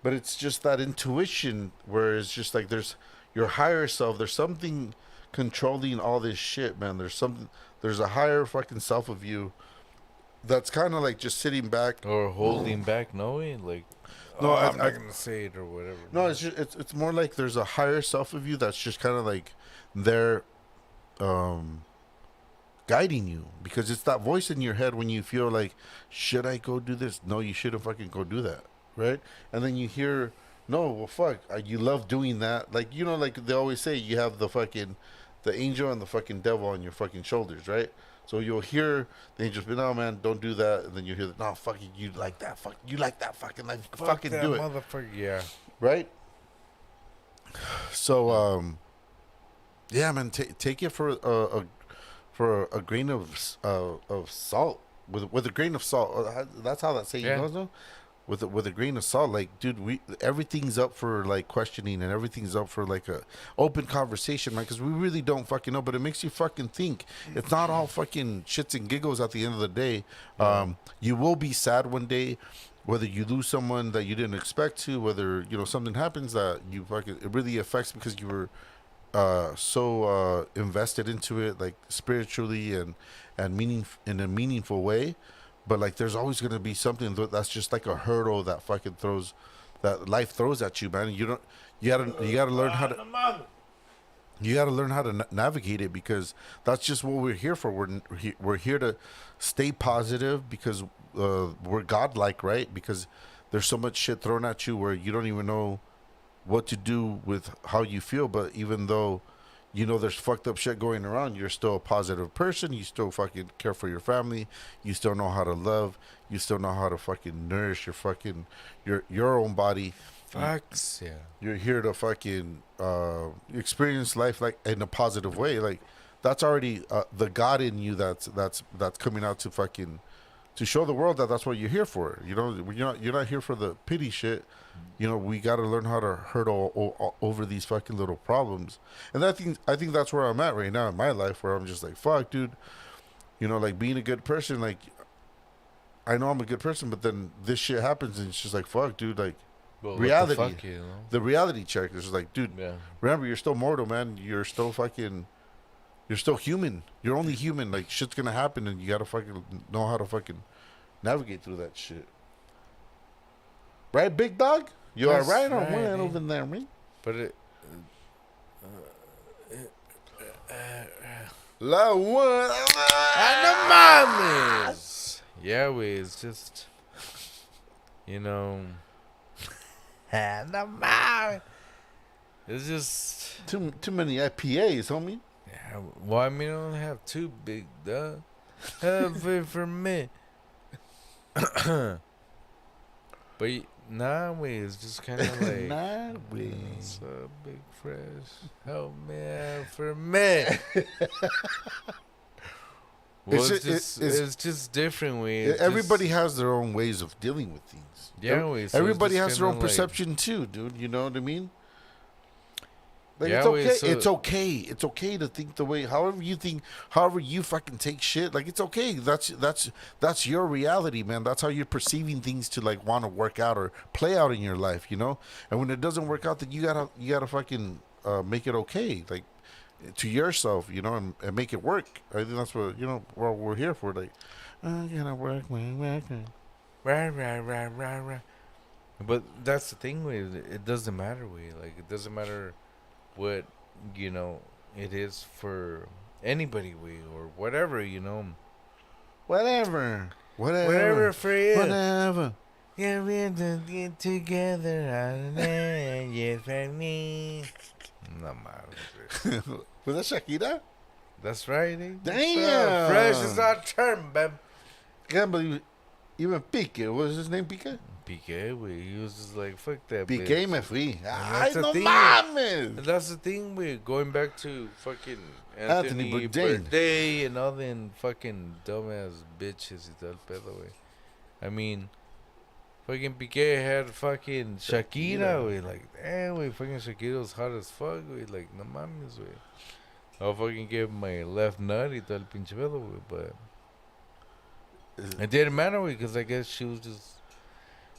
But it's just that intuition where it's just like there's your higher self. There's something controlling all this shit, man. There's a higher fucking self of you that's kind of like just sitting back Or holding back, knowing like. No, I'm not gonna say it or whatever. No, it's more like there's a higher self of you that's just kind of like there, guiding you, because it's that voice in your head when you feel like, should I go do this? No, you shouldn't fucking go do that, right? And then you hear, no, well, fuck, you love doing that. Like like they always say, you have the angel and the fucking devil on your fucking shoulders, right? So you'll hear the angels be, no, man, don't do that. And then you hear, no, fuck you like that. You like that fucking life. Fucking that do it. motherfucker, yeah. Right? So, yeah, man, take it for a grain of salt. With a grain of salt. That's how that saying goes, no? With a grain of salt, like, dude, everything's up for like questioning and everything's up for like a open conversation, man. Because we really don't fucking know, but it makes you fucking think. It's not all fucking shits and giggles at the end of the day. You will be sad one day, whether you lose someone that you didn't expect to, whether something happens that you fucking it really affects because you were so invested into it, like spiritually and in a meaningful way. but like there's always gonna be something that's just like a hurdle that life throws at you, man. You gotta learn how to. You got to learn how to navigate it, because that's just what we're here for. We're here to stay positive, because we're godlike, right? Because there's so much shit thrown at you where you don't even know what to do with how you feel. But even though you know there's fucked up shit going around, you're still a positive person. You still fucking care for your family. You still know how to love. You still know how to fucking nourish your own body. Facts, yeah. You're here to fucking experience life like in a positive way. Like that's already the God in you that's coming out to fucking to show the world that that's what you're here for. You know, you're not here for the pity shit. You know, we got to learn how to hurdle over these fucking little problems. And I think that's where I'm at right now in my life, where I'm just like, fuck, dude. You know, like being a good person. Like I know I'm a good person, but then this shit happens, and it's just like, fuck, dude. Like. Well, Reality, what the fuck, you know? the reality check is like, dude, Yeah. remember, you're still mortal, man. You're still human. You're only human. Like shit's gonna happen, and you gotta fucking know how to fucking navigate through that shit. Right, big dog? You That's are right on right, one eh? over there, man. But it. La one. Animales! Yeah, it's just. You know. Animal! It's just. Too many IPAs, homie. Yeah, well, I mean, I only have two big dog. Have it for me. But nah, it's just kind of like. Nah, we. What's up, Big Fresh? Help me out for me. Well, it's just different way. Everybody has their own ways of dealing with things. Yeah, Everybody has their own like, perception too, dude. You know what I mean? Like Yeah, it's okay. so- It's okay. It's okay to think the way however you fucking take shit. Like it's okay. That's your reality, man. That's how you're perceiving things to like want to work out or play out in your life, you know? And when it doesn't work out, then you gotta fucking make it okay. Like to yourself, you know, and make it work. I think that's what what we're here for. Like, I gotta work. Right. But that's the thing with it. It doesn't matter. It doesn't matter what it is for anybody. Or whatever. Whatever for you. Whatever. Yeah, we're to get together. Yeah, for me. No matter. Was that Shakira? That's right. Eh? Damn. Fresh is our term, babe. Can't believe even Pique. What was his name? Pique? Piqué, he was just like, fuck that Pique bitch. me fui. that's Ay, the no thing. mames. And that's the thing with going back to fucking Anthony Anthony Bourdain. Birthday and all them fucking dumbass bitches y tal pedo, güey. I mean, fucking Piqué had fucking Shakira, güey. Like, damn, güey, fucking Shakira was hot as fuck, güey. Like, no mames, güey. I'll fucking give my left nut y todo el pinche pedo, güey. But it didn't matter, güey, because I guess she was just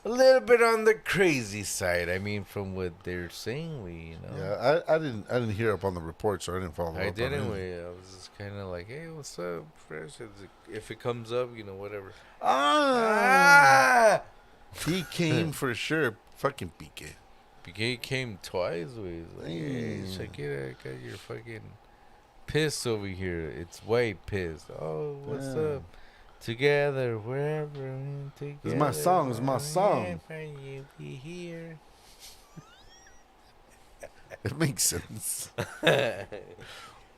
a little bit on the crazy side. I mean, from what they're saying, Yeah, I didn't hear up on the report, so I didn't follow up. I didn't. on it. I was just kind of like, hey, what's up, Fresh? If it comes up, whatever. Ah, he came for sure. Fucking Pique. Piqué came twice. He's like, hey, Shakira, I got your fucking piss over here. It's white piss. Oh, what's up? Together, wherever. Together. It's my song. It's my song. Wherever you be here. It makes sense.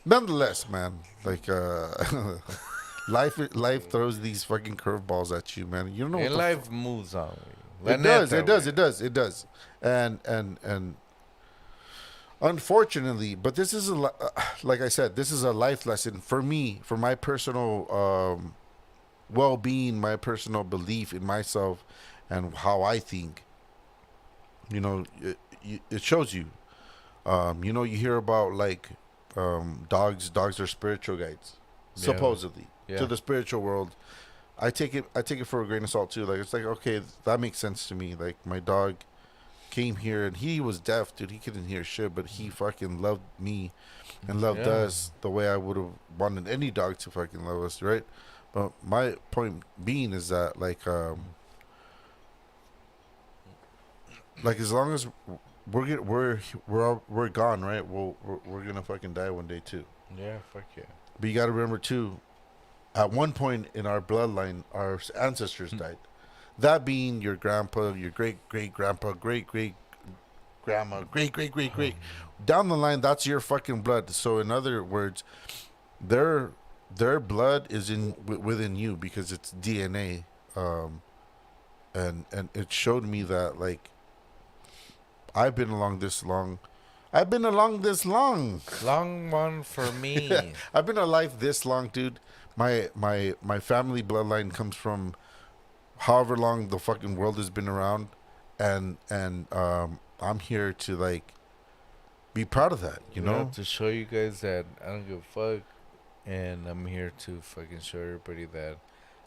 Nonetheless, man, like life throws these fucking curveballs at you, man. You don't know. And what life moves on. It does. And unfortunately, but this is like I said, this is a life lesson for me, for my personal well-being, my personal belief in myself, and how I think. It shows you. You hear about like dogs. Dogs are spiritual guides, supposedly to the spiritual world. I take it for a grain of salt too. Like it's like, okay, that makes sense to me. Like my dog came here and he was deaf, dude. He couldn't hear shit, but he fucking loved me and loved us the way I would have wanted any dog to fucking love us, right? But my point being is that like as long as we're gone, right? We're gonna fucking die one day too. Yeah, fuck yeah. But you got to remember too, at one point in our bloodline, our ancestors died. That being your grandpa, your great great grandpa, great great grandma, great great great great. Down the line, that's your fucking blood. So in other words, their blood is within you because it's DNA. And it showed me that like I've been along this long. I've been along this long. Long one for me. I've been alive this long, dude. My family bloodline comes from however long the fucking world has been around, and I'm here to like be proud of that, you know? To show you guys that I don't give a fuck, and I'm here to fucking show everybody that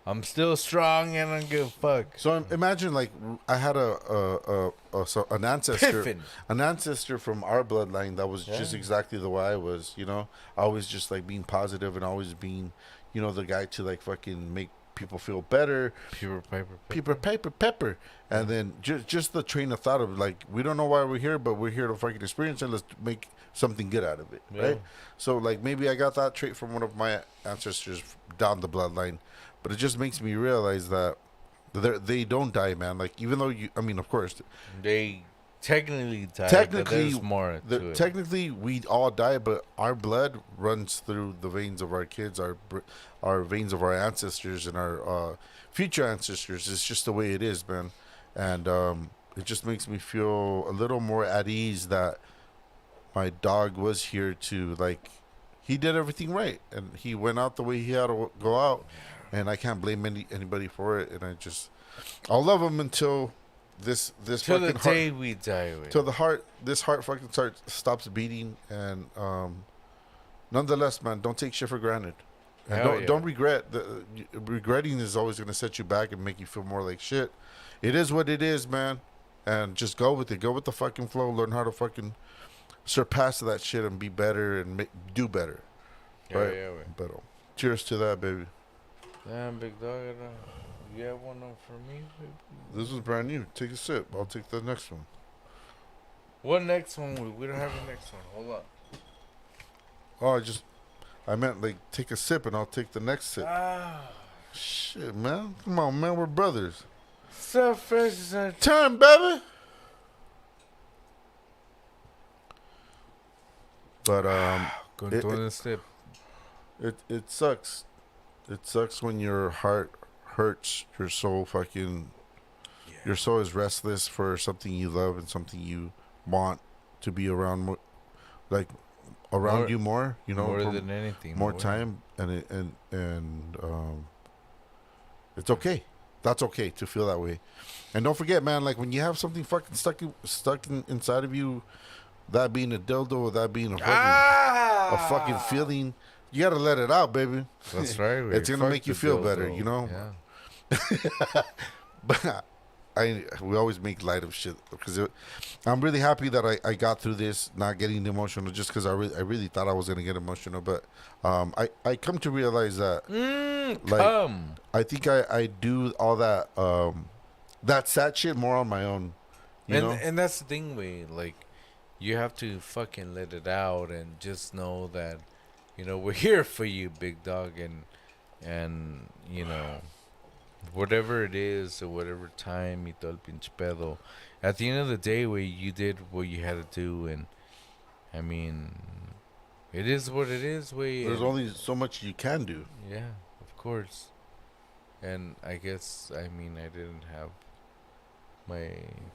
I'm still strong and I don't give a fuck. So imagine like I had an ancestor, Piffin. an ancestor from our bloodline that was just Yeah. exactly the way I was, you know, always just like being positive and always being, you know, the guy to like fucking make people feel better. Pure Piper. Pepper, and then just the train of thought of like we don't know why we're here, but we're here to fucking experience and let's make something good out of it, Yeah. right? So like maybe I got that trait from one of my ancestors down the bloodline, but it just makes me realize that they don't die, man. Like even though I mean, of course, They technically died, technically but there's more to it. technically we all die, but our blood runs through the veins of our kids, our veins of our ancestors and our future ancestors. It's just the way it is, man. And it just makes me feel a little more at ease that my dog was here to like he did everything right and he went out the way he had to go out, and I can't blame anybody for it. And I'll love him until this Till the fucking day heart, we die. till this heart fucking stops beating. And nonetheless, man, don't take shit for granted. And Hell yeah. don't regret. Regretting is always going to set you back and make you feel more like shit. It is what it is, man. And just go with it. Go with the fucking flow. Learn how to fucking surpass that shit and be better and do better. Yeah, Right? yeah, wait. But cheers to that, baby. Damn, big dog. You have one for me, baby? This was brand new. Take a sip. I'll take the next one. What next one? We don't have the next one. Hold on. Oh, I meant like take a sip and I'll take the next sip. Ah, Shit, man. Come on, man. We're brothers. so fresh as a Turn, baby. But Con It- todo este. it sucks. It sucks when your heart hurts. Your soul fucking. Your soul is restless for something you love and something you want to be around, like around More- you more. You know, more for than anything. more boy. time, and it's okay. That's okay to feel that way. And don't forget, man. Like when you have something fucking stuck inside of you, that being a dildo or that being a fucking feeling, you gotta let it out, baby. That's right. It's gonna Fuck make you the feel dildo. better, you know? Yeah. But we always make light of shit because I'm really happy that I got through this, not getting emotional, just because I really thought I was gonna get emotional. But I come to realize that like Come. I think I do all that that sad shit more on my own, you know. And that's the thing, way like you have to fucking let it out and just know that we're here for you, big dog, and whatever it is or whatever time y todo el pinche pedo. At the end of the day, way you did what you had to do, and I mean, it is what it is. Way There's only so much you can do. yeah, of course. And I guess I didn't have my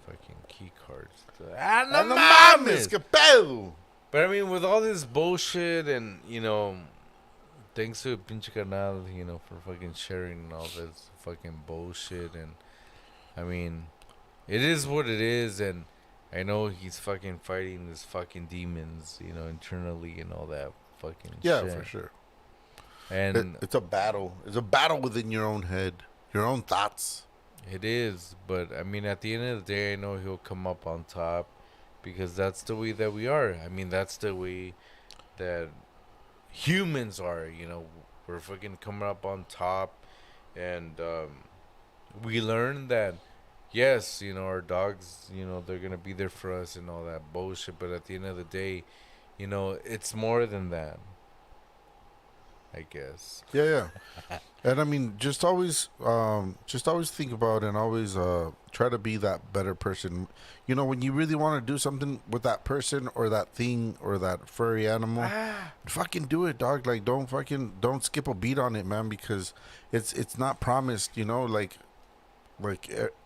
fucking key cards. No mames, que pedo. But I mean, with all this bullshit and, thanks to pinche canal, for fucking sharing all this fucking bullshit. And I mean, it is what it is. And I know he's fucking fighting his fucking demons, internally and all that fucking Yeah, shit. for sure. And It's a battle. It's a battle within your own head, your own thoughts. it is. But I mean, at the end of the day, I know he'll come up on top. Because that's the way that we are. I mean, that's the way that humans are. We're fucking coming up on top. And we learned that, yes, you know, our dogs, you know, they're going to be there for us and all that bullshit. But at the end of the day, you know, it's more than that, I guess. Yeah, yeah. And I mean, just always think about and always try to be that better person. You know, when you really want to do something with that person or that thing or that furry animal, fucking do it, dog. Like, don't skip a beat on it, man, because it's not promised. You know,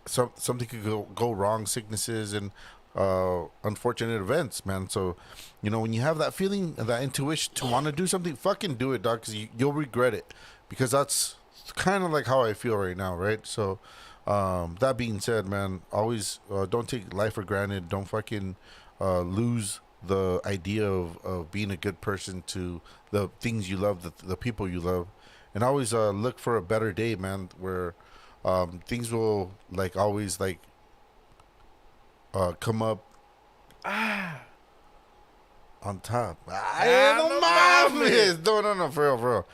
something could go wrong, sicknesses and unfortunate events, man. So, you know, when you have that feeling, that intuition to want to do something, fucking do it, dog, because you'll regret it. Because that's kind of like how I feel right now, right? So, that being said, man, always don't take life for granted. Don't fucking lose the idea of being a good person to the things you love, the people you love, and always look for a better day, man, where things will like always like come up on top. No mames. No, for real.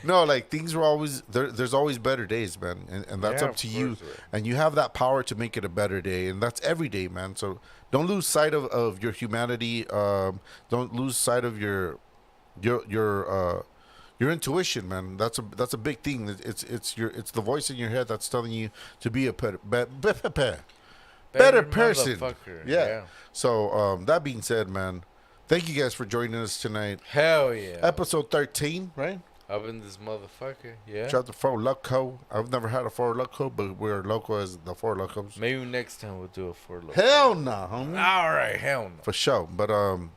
No, like things were always there's always better days, man, and that's Yeah, up to of you, course, right. and you have that power to make it a better day, and that's every day, man. So don't lose sight of your humanity. Don't lose sight of your your intuition, man. That's a big thing. It's the voice in your head that's telling you to be a better person. Motherfucker. Yeah. So that being said, man, thank you guys for joining us tonight. Hell yeah. Episode 13, right? Up in this motherfucker. Yeah. Chapter 4 Loco. I've never had a 4 Loco, but we're loco as the 4 Locos. Maybe next time we'll do a 4 loco. Hell no, homie. All right, hell no. For sure. But con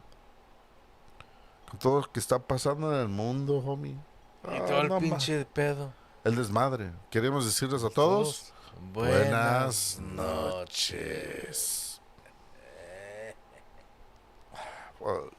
todo lo que está pasando en el mundo, homie. Y todo el no pinche pedo. El desmadre. Queremos decirles a todos. Buenas noches. Fuck.